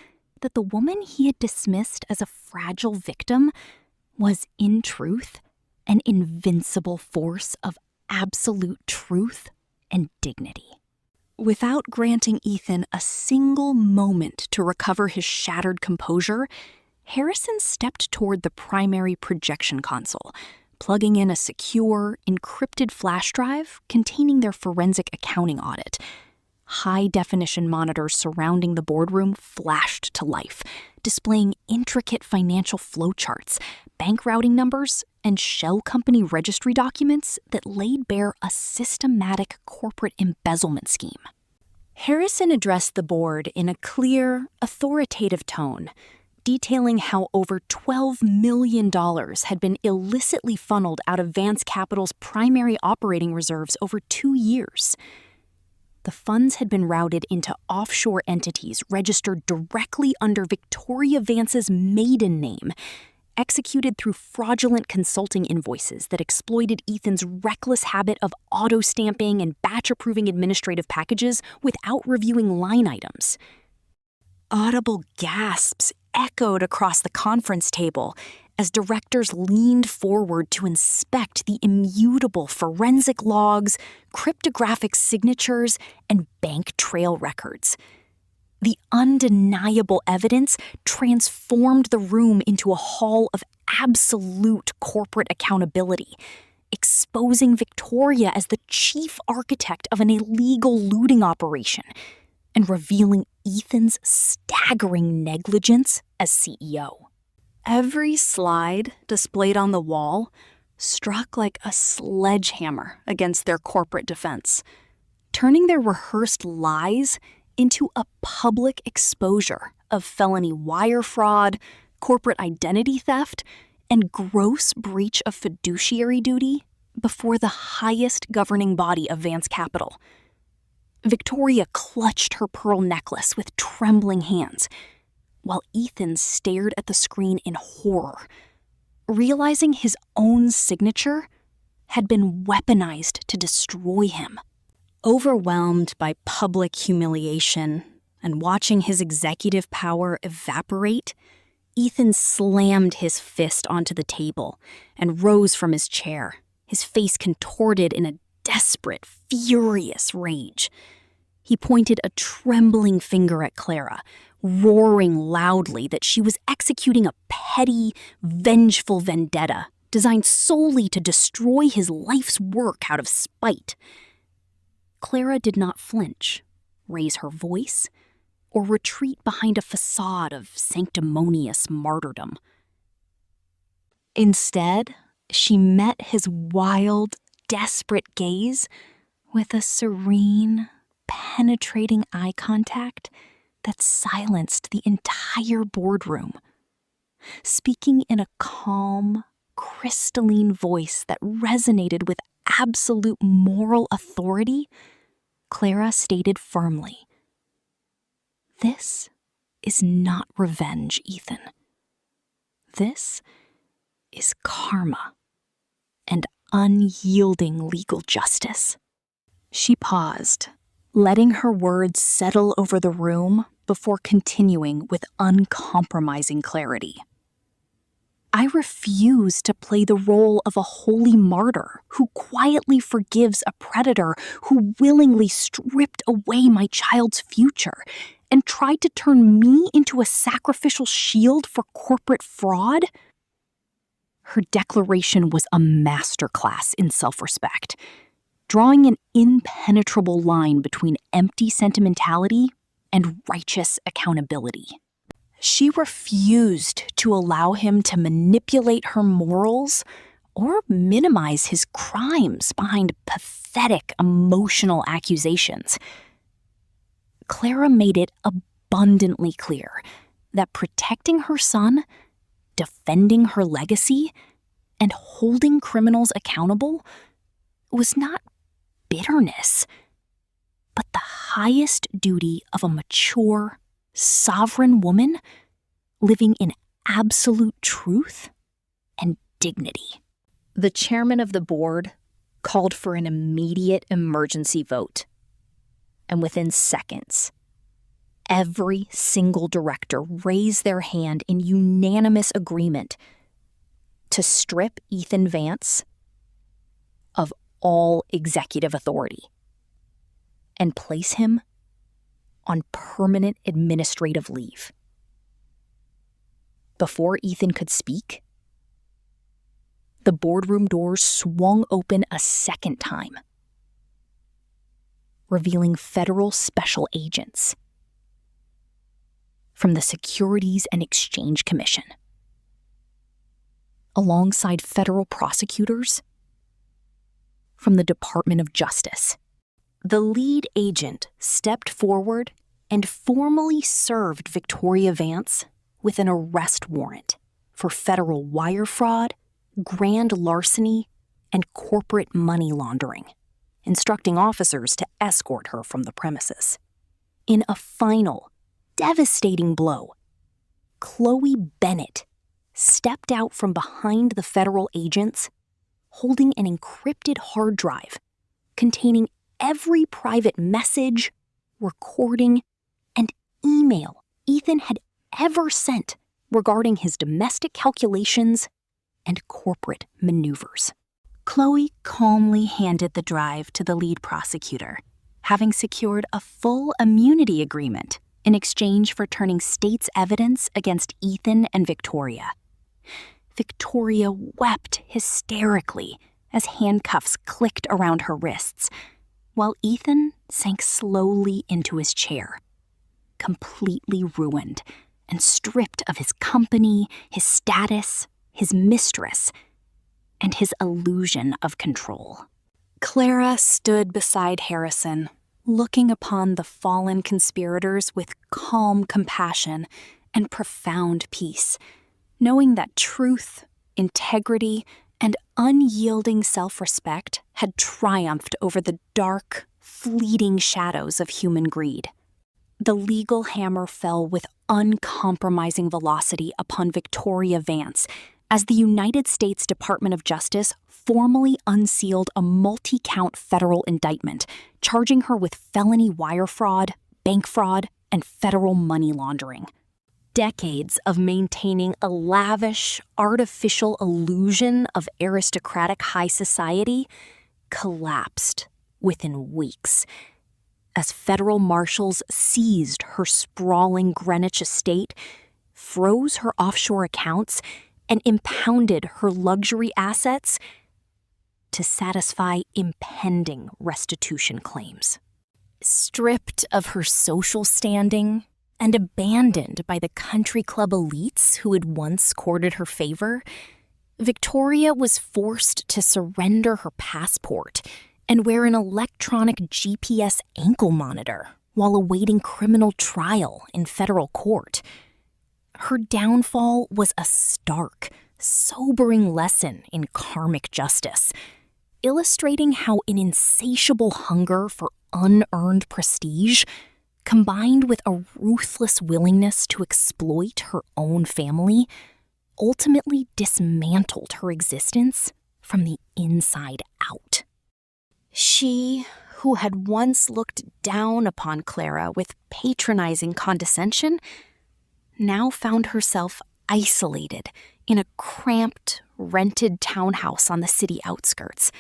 that the woman he had dismissed as a fragile victim was, in truth, an invincible force of absolute truth and dignity. Without granting Ethan a single moment to recover his shattered composure, Harrison stepped toward the primary projection console, plugging in a secure, encrypted flash drive containing their forensic accounting audit. High-definition monitors surrounding the boardroom flashed to life, displaying intricate financial flowcharts, bank routing numbers, and shell company registry documents that laid bare a systematic corporate embezzlement scheme. Harrison addressed the board in a clear, authoritative tone, detailing how over $12 million had been illicitly funneled out of Vance Capital's primary operating reserves over 2 years. The funds had been routed into offshore entities registered directly under Victoria Vance's maiden name, executed through fraudulent consulting invoices that exploited Ethan's reckless habit of auto-stamping and batch-approving administrative packages without reviewing line items. Audible gasps echoed across the conference table as directors leaned forward to inspect the immutable forensic logs, cryptographic signatures, and bank trail records. The undeniable evidence transformed the room into a hall of absolute corporate accountability, exposing Victoria as the chief architect of an illegal looting operation and revealing Ethan's staggering negligence as CEO. Every slide displayed on the wall struck like a sledgehammer against their corporate defense, turning their rehearsed lies into a public exposure of felony wire fraud, corporate identity theft, and gross breach of fiduciary duty before the highest governing body of Vance Capital. Victoria clutched her pearl necklace with trembling hands, while Ethan stared at the screen in horror, realizing his own signature had been weaponized to destroy him. Overwhelmed by public humiliation and watching his executive power evaporate, Ethan slammed his fist onto the table and rose from his chair, his face contorted in a desperate, furious rage. He pointed a trembling finger at Clara, roaring loudly that she was executing a petty, vengeful vendetta designed solely to destroy his life's work out of spite. Clara did not flinch, raise her voice, or retreat behind a facade of sanctimonious martyrdom. Instead, she met his wild, desperate gaze with a serene, penetrating eye contact that silenced the entire boardroom. Speaking in a calm, crystalline voice that resonated with absolute moral authority, Clara stated firmly, "This is not revenge, Ethan. This is karma and unyielding legal justice." She paused, letting her words settle over the room before continuing with uncompromising clarity. "I refuse to play the role of a holy martyr who quietly forgives a predator who willingly stripped away my child's future and tried to turn me into a sacrificial shield for corporate fraud." Her declaration was a masterclass in self-respect, drawing an impenetrable line between empty sentimentality and righteous accountability. She refused to allow him to manipulate her morals or minimize his crimes behind pathetic emotional accusations. Clara made it abundantly clear that protecting her son, defending her legacy, and holding criminals accountable was not bitterness, but the highest duty of a mature, sovereign woman living in absolute truth and dignity. The chairman of the board called for an immediate emergency vote, and within seconds, every single director raised their hand in unanimous agreement to strip Ethan Vance of all executive authority and place him on permanent administrative leave. Before Ethan could speak, the boardroom doors swung open a second time, revealing federal special agents from the Securities and Exchange Commission, alongside federal prosecutors from the Department of Justice. The lead agent stepped forward and formally served Victoria Vance with an arrest warrant for federal wire fraud, grand larceny, and corporate money laundering, instructing officers to escort her from the premises. In a final, devastating blow, Chloe Bennett stepped out from behind the federal agents, holding an encrypted hard drive containing every private message, recording, and email Ethan had ever sent regarding his domestic calculations and corporate maneuvers. Chloe calmly handed the drive to the lead prosecutor, having secured a full immunity agreement in exchange for turning state's evidence against Ethan and Victoria. Victoria wept hysterically as handcuffs clicked around her wrists, while Ethan sank slowly into his chair, completely ruined and stripped of his company, his status, his mistress, and his illusion of control. Clara stood beside Harrison, looking upon the fallen conspirators with calm compassion and profound peace, knowing that truth, integrity, and unyielding self-respect had triumphed over the dark, fleeting shadows of human greed. The legal hammer fell with uncompromising velocity upon Victoria Vance as the United States Department of Justice formally unsealed a multi-count federal indictment, charging her with felony wire fraud, bank fraud, and federal money laundering. Decades of maintaining a lavish, artificial illusion of aristocratic high society collapsed within weeks as federal marshals seized her sprawling Greenwich estate, froze her offshore accounts, and impounded her luxury assets to satisfy impending restitution claims. Stripped of her social standing and abandoned by the country club elites who had once courted her favor, Victoria was forced to surrender her passport and wear an electronic GPS ankle monitor while awaiting criminal trial in federal court. Her downfall was a stark, sobering lesson in karmic justice, illustrating how an insatiable hunger for unearned prestige, combined with a ruthless willingness to exploit her own family, ultimately dismantled her existence from the inside out. She, who had once looked down upon Clara with patronizing condescension, now found herself isolated in a cramped, rented townhouse on the city outskirts,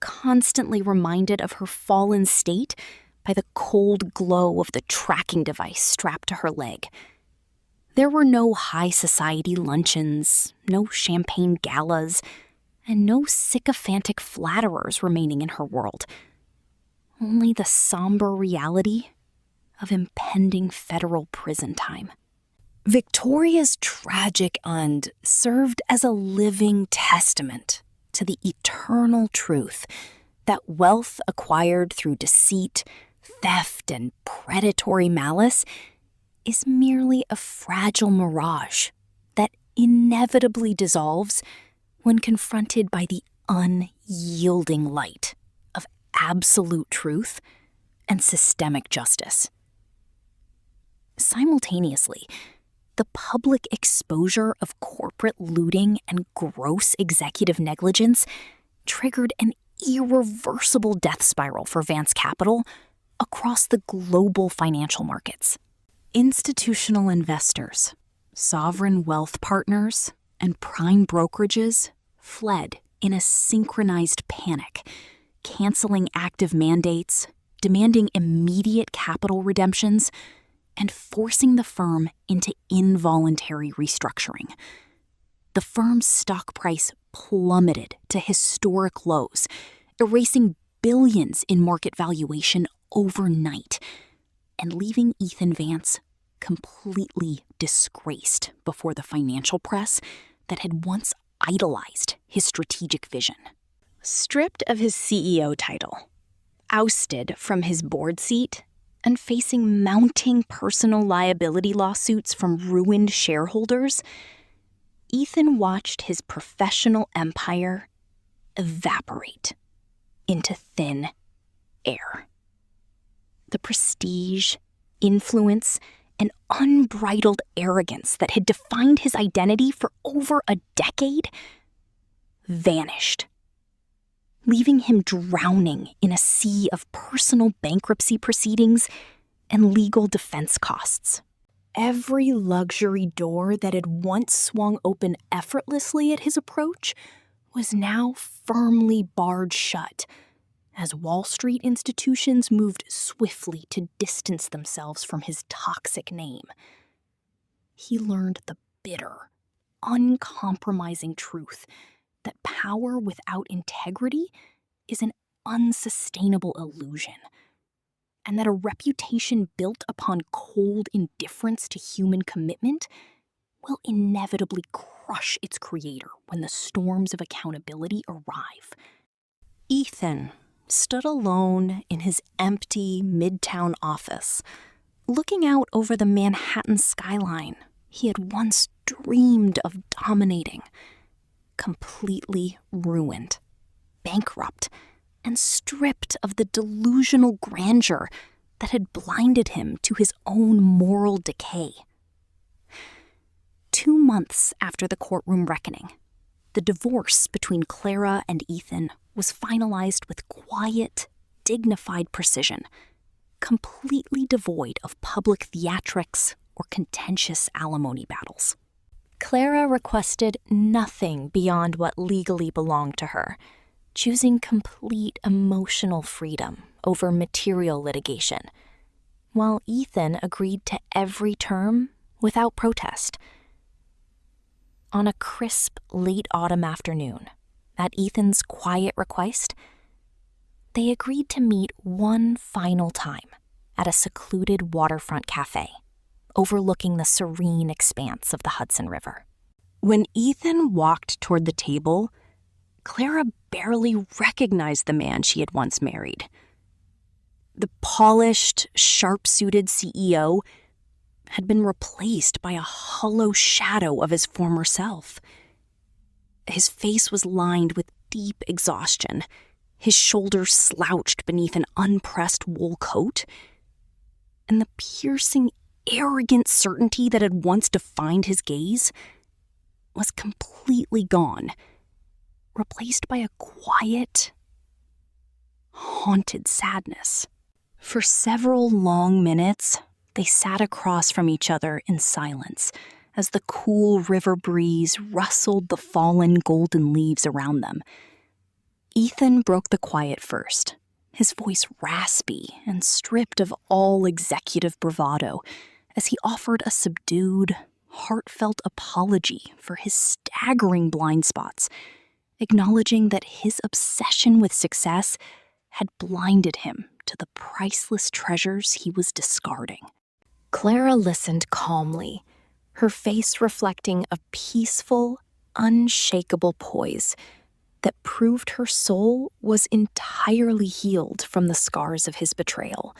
constantly reminded of her fallen state by the cold glow of the tracking device strapped to her leg. There were no high society luncheons, no champagne galas, and no sycophantic flatterers remaining in her world. Only the somber reality of impending federal prison time. Victoria's tragic end served as a living testament to the eternal truth that wealth acquired through deceit, theft, and predatory malice is merely a fragile mirage that inevitably dissolves when confronted by the unyielding light of absolute truth and systemic justice. Simultaneously, the public exposure of corporate looting and gross executive negligence triggered an irreversible death spiral for Vance Capital across the global financial markets. Institutional investors, sovereign wealth partners, and prime brokerages fled in a synchronized panic, canceling active mandates, demanding immediate capital redemptions, and forcing the firm into involuntary restructuring. The firm's stock price plummeted to historic lows, erasing billions in market valuation overnight, and leaving Ethan Vance completely disgraced before the financial press that had once idolized his strategic vision. Stripped of his CEO title, ousted from his board seat, and facing mounting personal liability lawsuits from ruined shareholders, Ethan watched his professional empire evaporate into thin air. The prestige, influence, and unbridled arrogance that had defined his identity for over a decade vanished, leaving him drowning in a sea of personal bankruptcy proceedings and legal defense costs. Every luxury door that had once swung open effortlessly at his approach was now firmly barred shut, as Wall Street institutions moved swiftly to distance themselves from his toxic name. He learned the bitter, uncompromising truth that power without integrity is an unsustainable illusion, and that a reputation built upon cold indifference to human commitment will inevitably crush its creator when the storms of accountability arrive. Ethan stood alone in his empty Midtown office, looking out over the Manhattan skyline he had once dreamed of dominating, completely ruined, bankrupt, and stripped of the delusional grandeur that had blinded him to his own moral decay. 2 months after the courtroom reckoning, the divorce between Clara and Ethan was finalized with quiet, dignified precision, completely devoid of public theatrics or contentious alimony battles. Clara requested nothing beyond what legally belonged to her, choosing complete emotional freedom over material litigation, while Ethan agreed to every term without protest. On a crisp, late autumn afternoon, at Ethan's quiet request, they agreed to meet one final time at a secluded waterfront cafe, overlooking the serene expanse of the Hudson River. When Ethan walked toward the table, Clara barely recognized the man she had once married. The polished, sharp-suited CEO had been replaced by a hollow shadow of his former self. His face was lined with deep exhaustion, his shoulders slouched beneath an unpressed wool coat, and the piercing, arrogant certainty that had once defined his gaze was completely gone, replaced by a quiet, haunted sadness. For several long minutes, they sat across from each other in silence as the cool river breeze rustled the fallen golden leaves around them. Ethan broke the quiet first, his voice raspy and stripped of all executive bravado, as he offered a subdued, heartfelt apology for his staggering blind spots, acknowledging that his obsession with success had blinded him to the priceless treasures he was discarding. Clara listened calmly, her face reflecting a peaceful, unshakable poise that proved her soul was entirely healed from the scars of his betrayal.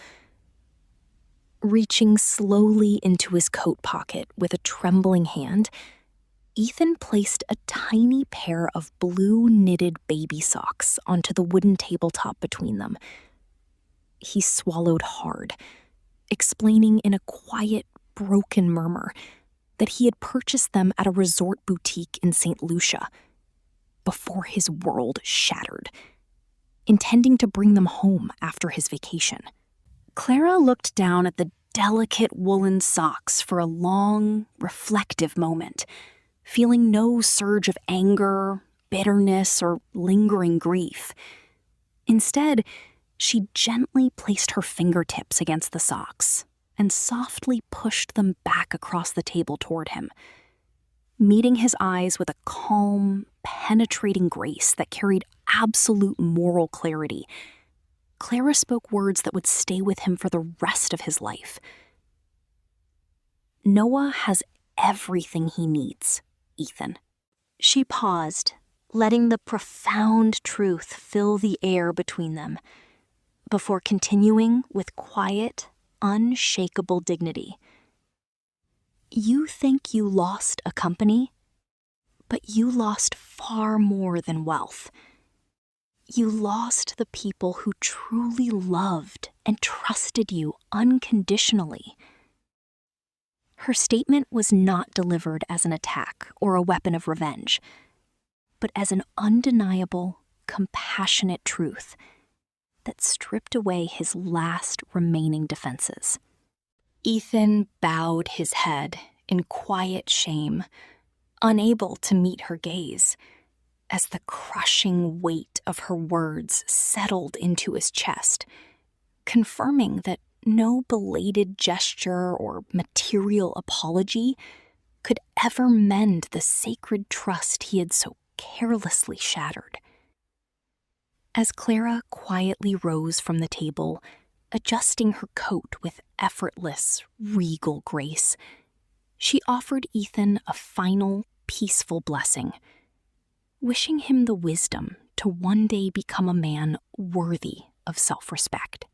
Reaching slowly into his coat pocket with a trembling hand, Ethan placed a tiny pair of blue knitted baby socks onto the wooden tabletop between them. He swallowed hard, explaining in a quiet, broken murmur that he had purchased them at a resort boutique in St. Lucia before his world shattered, intending to bring them home after his vacation. Clara looked down at the delicate woolen socks for a long, reflective moment, feeling no surge of anger, bitterness, or lingering grief. Instead, she gently placed her fingertips against the socks and softly pushed them back across the table toward him, meeting his eyes with a calm, penetrating grace that carried absolute moral clarity. Clara spoke words that would stay with him for the rest of his life. Noah has everything he needs, Ethan. She paused, letting the profound truth fill the air between them, before continuing with quiet, unshakable dignity. You think you lost a company, but you lost far more than wealth. You lost the people who truly loved and trusted you unconditionally. Her statement was not delivered as an attack or a weapon of revenge, but as an undeniable, compassionate truth that stripped away his last remaining defenses. Ethan bowed his head in quiet shame, unable to meet her gaze, as the crushing weight of her words settled into his chest, confirming that no belated gesture or material apology could ever mend the sacred trust he had so carelessly shattered. As Clara quietly rose from the table, adjusting her coat with effortless, regal grace, she offered Ethan a final, peaceful blessing, wishing him the wisdom to one day become a man worthy of self-respect.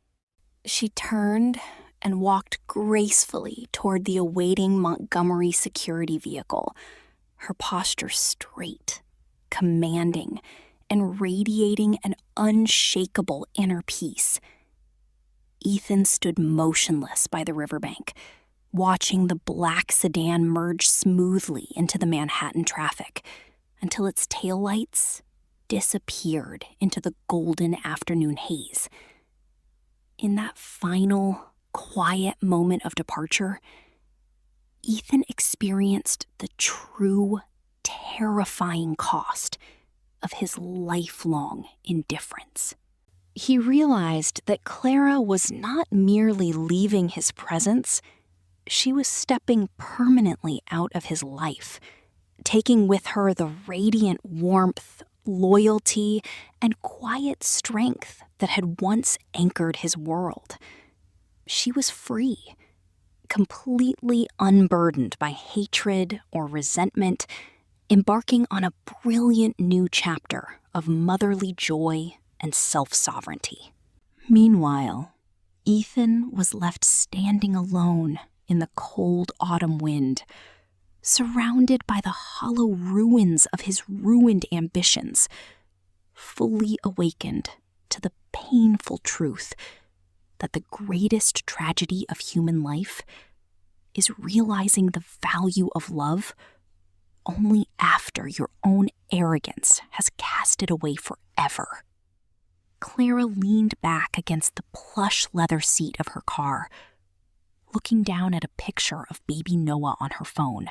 She turned and walked gracefully toward the awaiting Montgomery security vehicle, her posture straight, commanding, and radiating an unshakable inner peace. Ethan stood motionless by the riverbank, watching the black sedan merge smoothly into the Manhattan traffic until its taillights disappeared into the golden afternoon haze. In that final, quiet moment of departure, Ethan experienced the true, terrifying cost of his lifelong indifference. He realized that Clara was not merely leaving his presence, she was stepping permanently out of his life, taking with her the radiant warmth, loyalty, and quiet strength that had once anchored his world. She was free, completely unburdened by hatred or resentment, embarking on a brilliant new chapter of motherly joy and self-sovereignty. Meanwhile, Ethan was left standing alone in the cold autumn wind, surrounded by the hollow ruins of his ruined ambitions, fully awakened to the painful truth that the greatest tragedy of human life is realizing the value of love only after your own arrogance has cast it away forever. Clara leaned back against the plush leather seat of her car, looking down at a picture of baby Noah on her phone,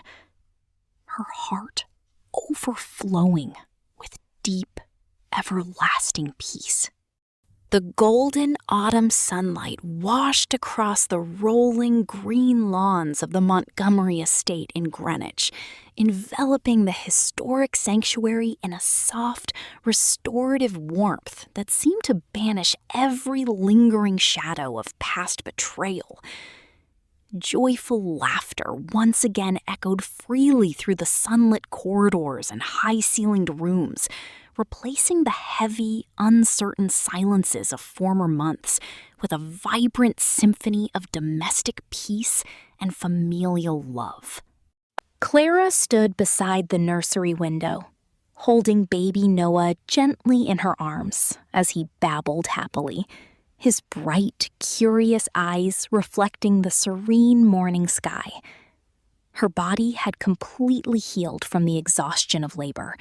her heart overflowing with deep, everlasting peace. The golden autumn sunlight washed across the rolling green lawns of the Montgomery estate in Greenwich, enveloping the historic sanctuary in a soft, restorative warmth that seemed to banish every lingering shadow of past betrayal. Joyful laughter once again echoed freely through the sunlit corridors and high-ceilinged rooms, replacing the heavy, uncertain silences of former months with a vibrant symphony of domestic peace and familial love. Clara stood beside the nursery window, holding baby Noah gently in her arms as he babbled happily, his bright, curious eyes reflecting the serene morning sky. Her body had completely healed from the exhaustion of labor,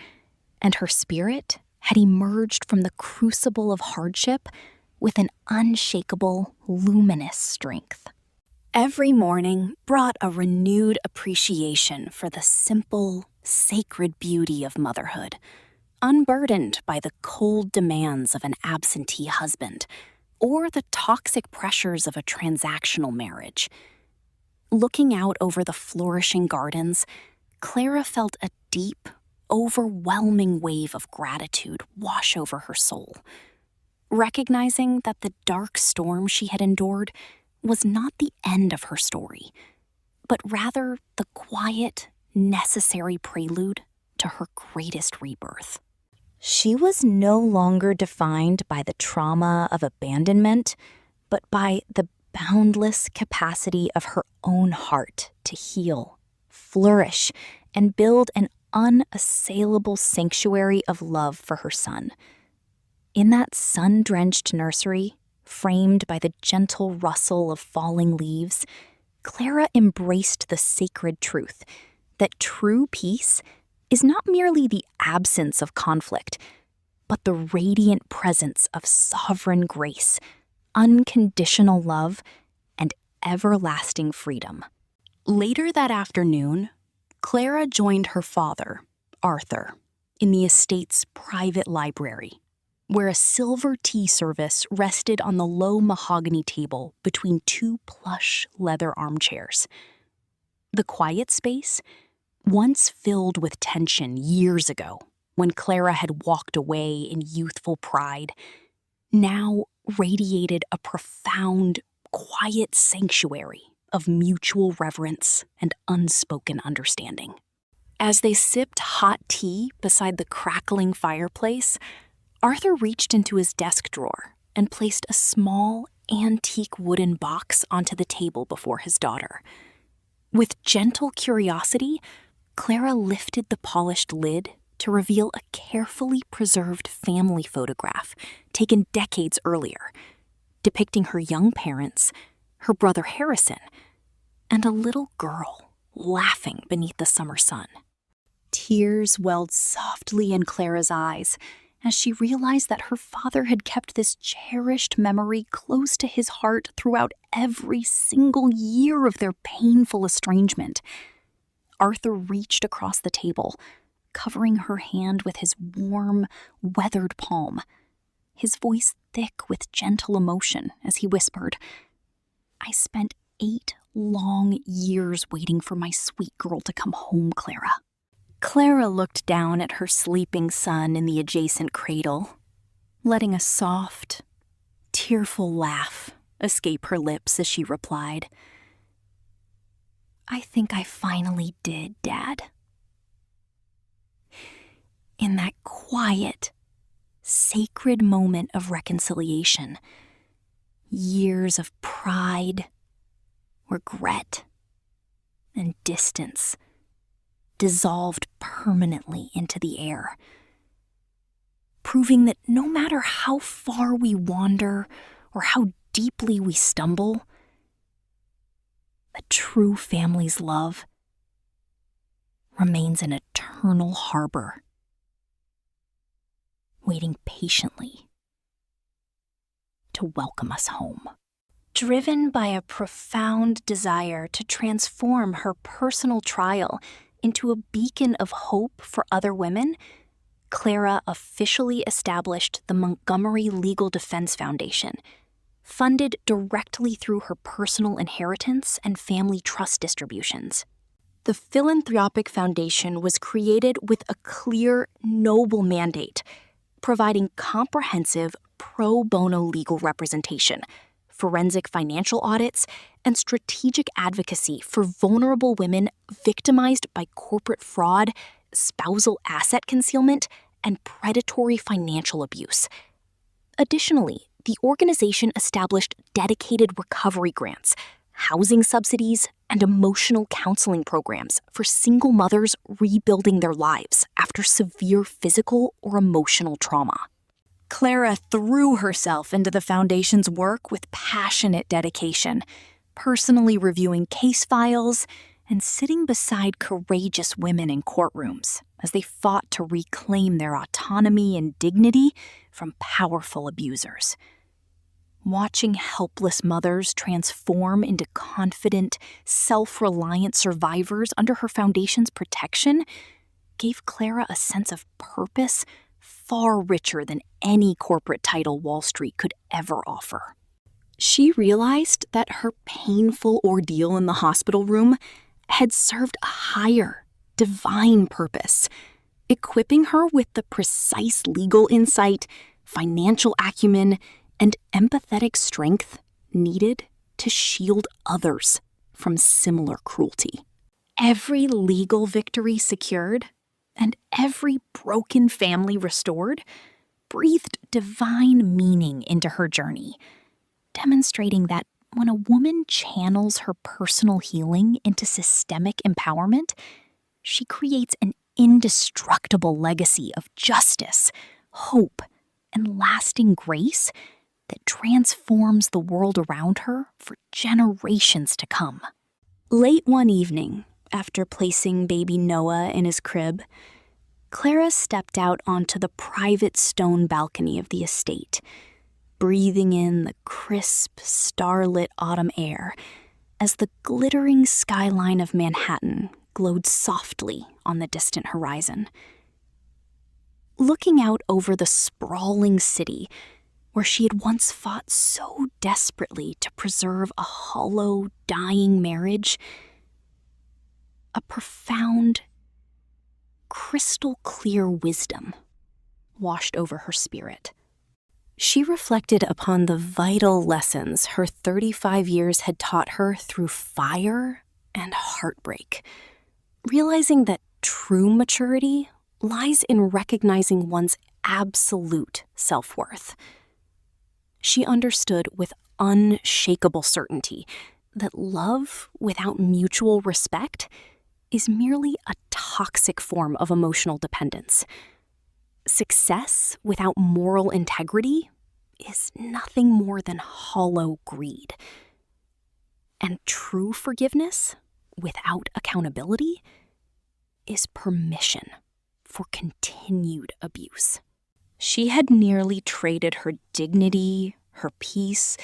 and her spirit had emerged from the crucible of hardship with an unshakable, luminous strength. Every morning brought a renewed appreciation for the simple, sacred beauty of motherhood, unburdened by the cold demands of an absentee husband or the toxic pressures of a transactional marriage. Looking out over the flourishing gardens, Clara felt a deep, overwhelming wave of gratitude wash over her soul, recognizing that the dark storm she had endured was not the end of her story, but rather the quiet, necessary prelude to her greatest rebirth. She was no longer defined by the trauma of abandonment, but by the boundless capacity of her own heart to heal, flourish, and build an unassailable sanctuary of love for her son. In that sun-drenched nursery, framed by the gentle rustle of falling leaves, Clara embraced the sacred truth that true peace is not merely the absence of conflict, but the radiant presence of sovereign grace, unconditional love, and everlasting freedom. Later that afternoon, Clara joined her father, Arthur, in the estate's private library, where a silver tea service rested on the low mahogany table between two plush leather armchairs. The quiet space, once filled with tension years ago when Clara had walked away in youthful pride, now radiated a profound, quiet sanctuary of mutual reverence and unspoken understanding. As they sipped hot tea beside the crackling fireplace, Arthur reached into his desk drawer and placed a small, antique wooden box onto the table before his daughter. With gentle curiosity, Clara lifted the polished lid to reveal a carefully preserved family photograph taken decades earlier, depicting her young parents, her brother Harrison, and a little girl laughing beneath the summer sun. Tears welled softly in Clara's eyes as she realized that her father had kept this cherished memory close to his heart throughout every single year of their painful estrangement. Arthur reached across the table, covering her hand with his warm, weathered palm, his voice thick with gentle emotion as he whispered, "I spent 8 long years waiting for my sweet girl to come home, Clara." Clara looked down at her sleeping son in the adjacent cradle, letting a soft, tearful laugh escape her lips as she replied, "I think I finally did, Dad." In that quiet, sacred moment of reconciliation, years of pride, regret, and distance dissolved permanently into the air, proving that no matter how far we wander or how deeply we stumble, a true family's love remains an eternal harbor, waiting patiently to welcome us home. Driven by a profound desire to transform her personal trial into a beacon of hope for other women, Clara officially established the Montgomery Legal Defense Foundation, funded directly through her personal inheritance and family trust distributions. The philanthropic foundation was created with a clear, noble mandate, providing comprehensive pro bono legal representation, forensic financial audits, and strategic advocacy for vulnerable women victimized by corporate fraud, spousal asset concealment, and predatory financial abuse. Additionally, the organization established dedicated recovery grants, housing subsidies, and emotional counseling programs for single mothers rebuilding their lives after severe physical or emotional trauma. Clara threw herself into the foundation's work with passionate dedication, personally reviewing case files and sitting beside courageous women in courtrooms as they fought to reclaim their autonomy and dignity from powerful abusers. Watching helpless mothers transform into confident, self-reliant survivors under her foundation's protection gave Clara a sense of purpose far richer than any corporate title Wall Street could ever offer. She realized that her painful ordeal in the hospital room had served a higher, divine purpose, equipping her with the precise legal insight, financial acumen, and empathetic strength needed to shield others from similar cruelty. Every legal victory secured and every broken family restored breathed divine meaning into her journey, demonstrating that when a woman channels her personal healing into systemic empowerment, she creates an indestructible legacy of justice, hope, and lasting grace that transforms the world around her for generations to come. Late one evening, after placing baby Noah in his crib, Clara stepped out onto the private stone balcony of the estate, breathing in the crisp, starlit autumn air as the glittering skyline of Manhattan glowed softly on the distant horizon. Looking out over the sprawling city, where she had once fought so desperately to preserve a hollow, dying marriage, a profound, crystal-clear wisdom washed over her spirit. She reflected upon the vital lessons her 35 years had taught her through fire and heartbreak, realizing that true maturity lies in recognizing one's absolute self-worth. She understood with unshakable certainty that love without mutual respect is merely a toxic form of emotional dependence. Success without moral integrity is nothing more than hollow greed. And true forgiveness without accountability is permission for continued abuse. She had nearly traded her dignity, her peace,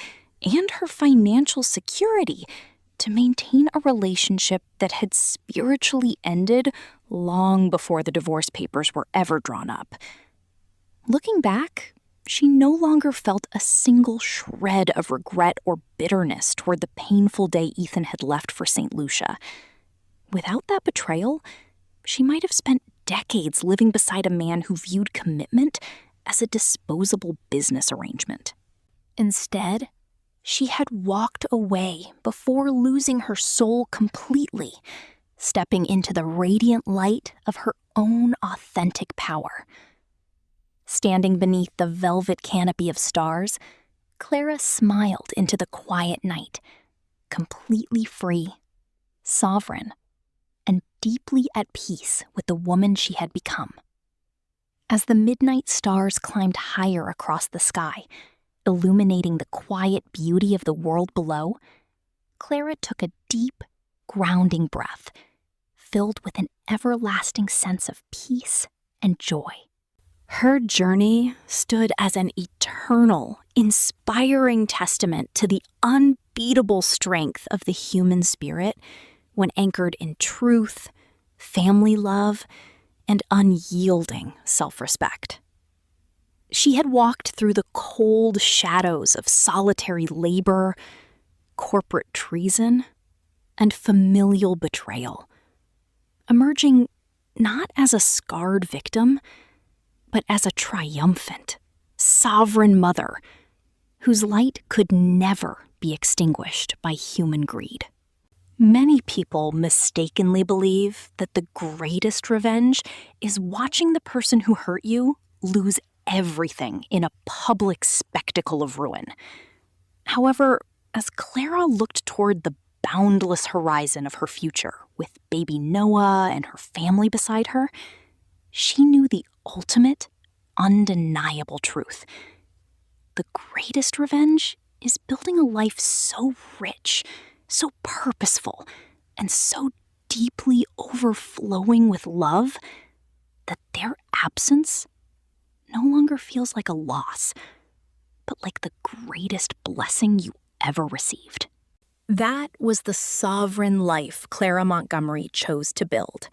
and her financial security to maintain a relationship that had spiritually ended long before the divorce papers were ever drawn up. Looking back, she no longer felt a single shred of regret or bitterness toward the painful day Ethan had left for St. Lucia. Without that betrayal, she might have spent decades living beside a man who viewed commitment as a disposable business arrangement. Instead, she had walked away before losing her soul completely, stepping into the radiant light of her own authentic power. Standing beneath the velvet canopy of stars, Clara smiled into the quiet night, completely free, sovereign, and deeply at peace with the woman she had become. As the midnight stars climbed higher across the sky, illuminating the quiet beauty of the world below, Clara took a deep, grounding breath, filled with an everlasting sense of peace and joy. Her journey stood as an eternal, inspiring testament to the unbeatable strength of the human spirit when anchored in truth, family love, and unyielding self-respect. She had walked through the cold shadows of solitary labor, corporate treason, and familial betrayal, emerging not as a scarred victim, but as a triumphant, sovereign mother whose light could never be extinguished by human greed. Many people mistakenly believe that the greatest revenge is watching the person who hurt you lose everything in a public spectacle of ruin. However, as Clara looked toward the boundless horizon of her future with baby Noah and her family beside her, she knew the ultimate, undeniable truth. The greatest revenge is building a life so rich, so purposeful, and so deeply overflowing with love that their absence no longer feels like a loss, but like the greatest blessing you ever received. That was the sovereign life Clara Montgomery chose to build.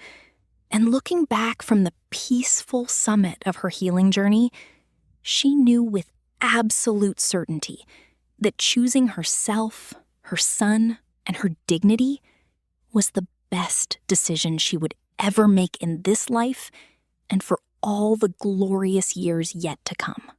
And looking back from the peaceful summit of her healing journey, she knew with absolute certainty that choosing herself, her son, and her dignity was the best decision she would ever make in this life and for all the glorious years yet to come.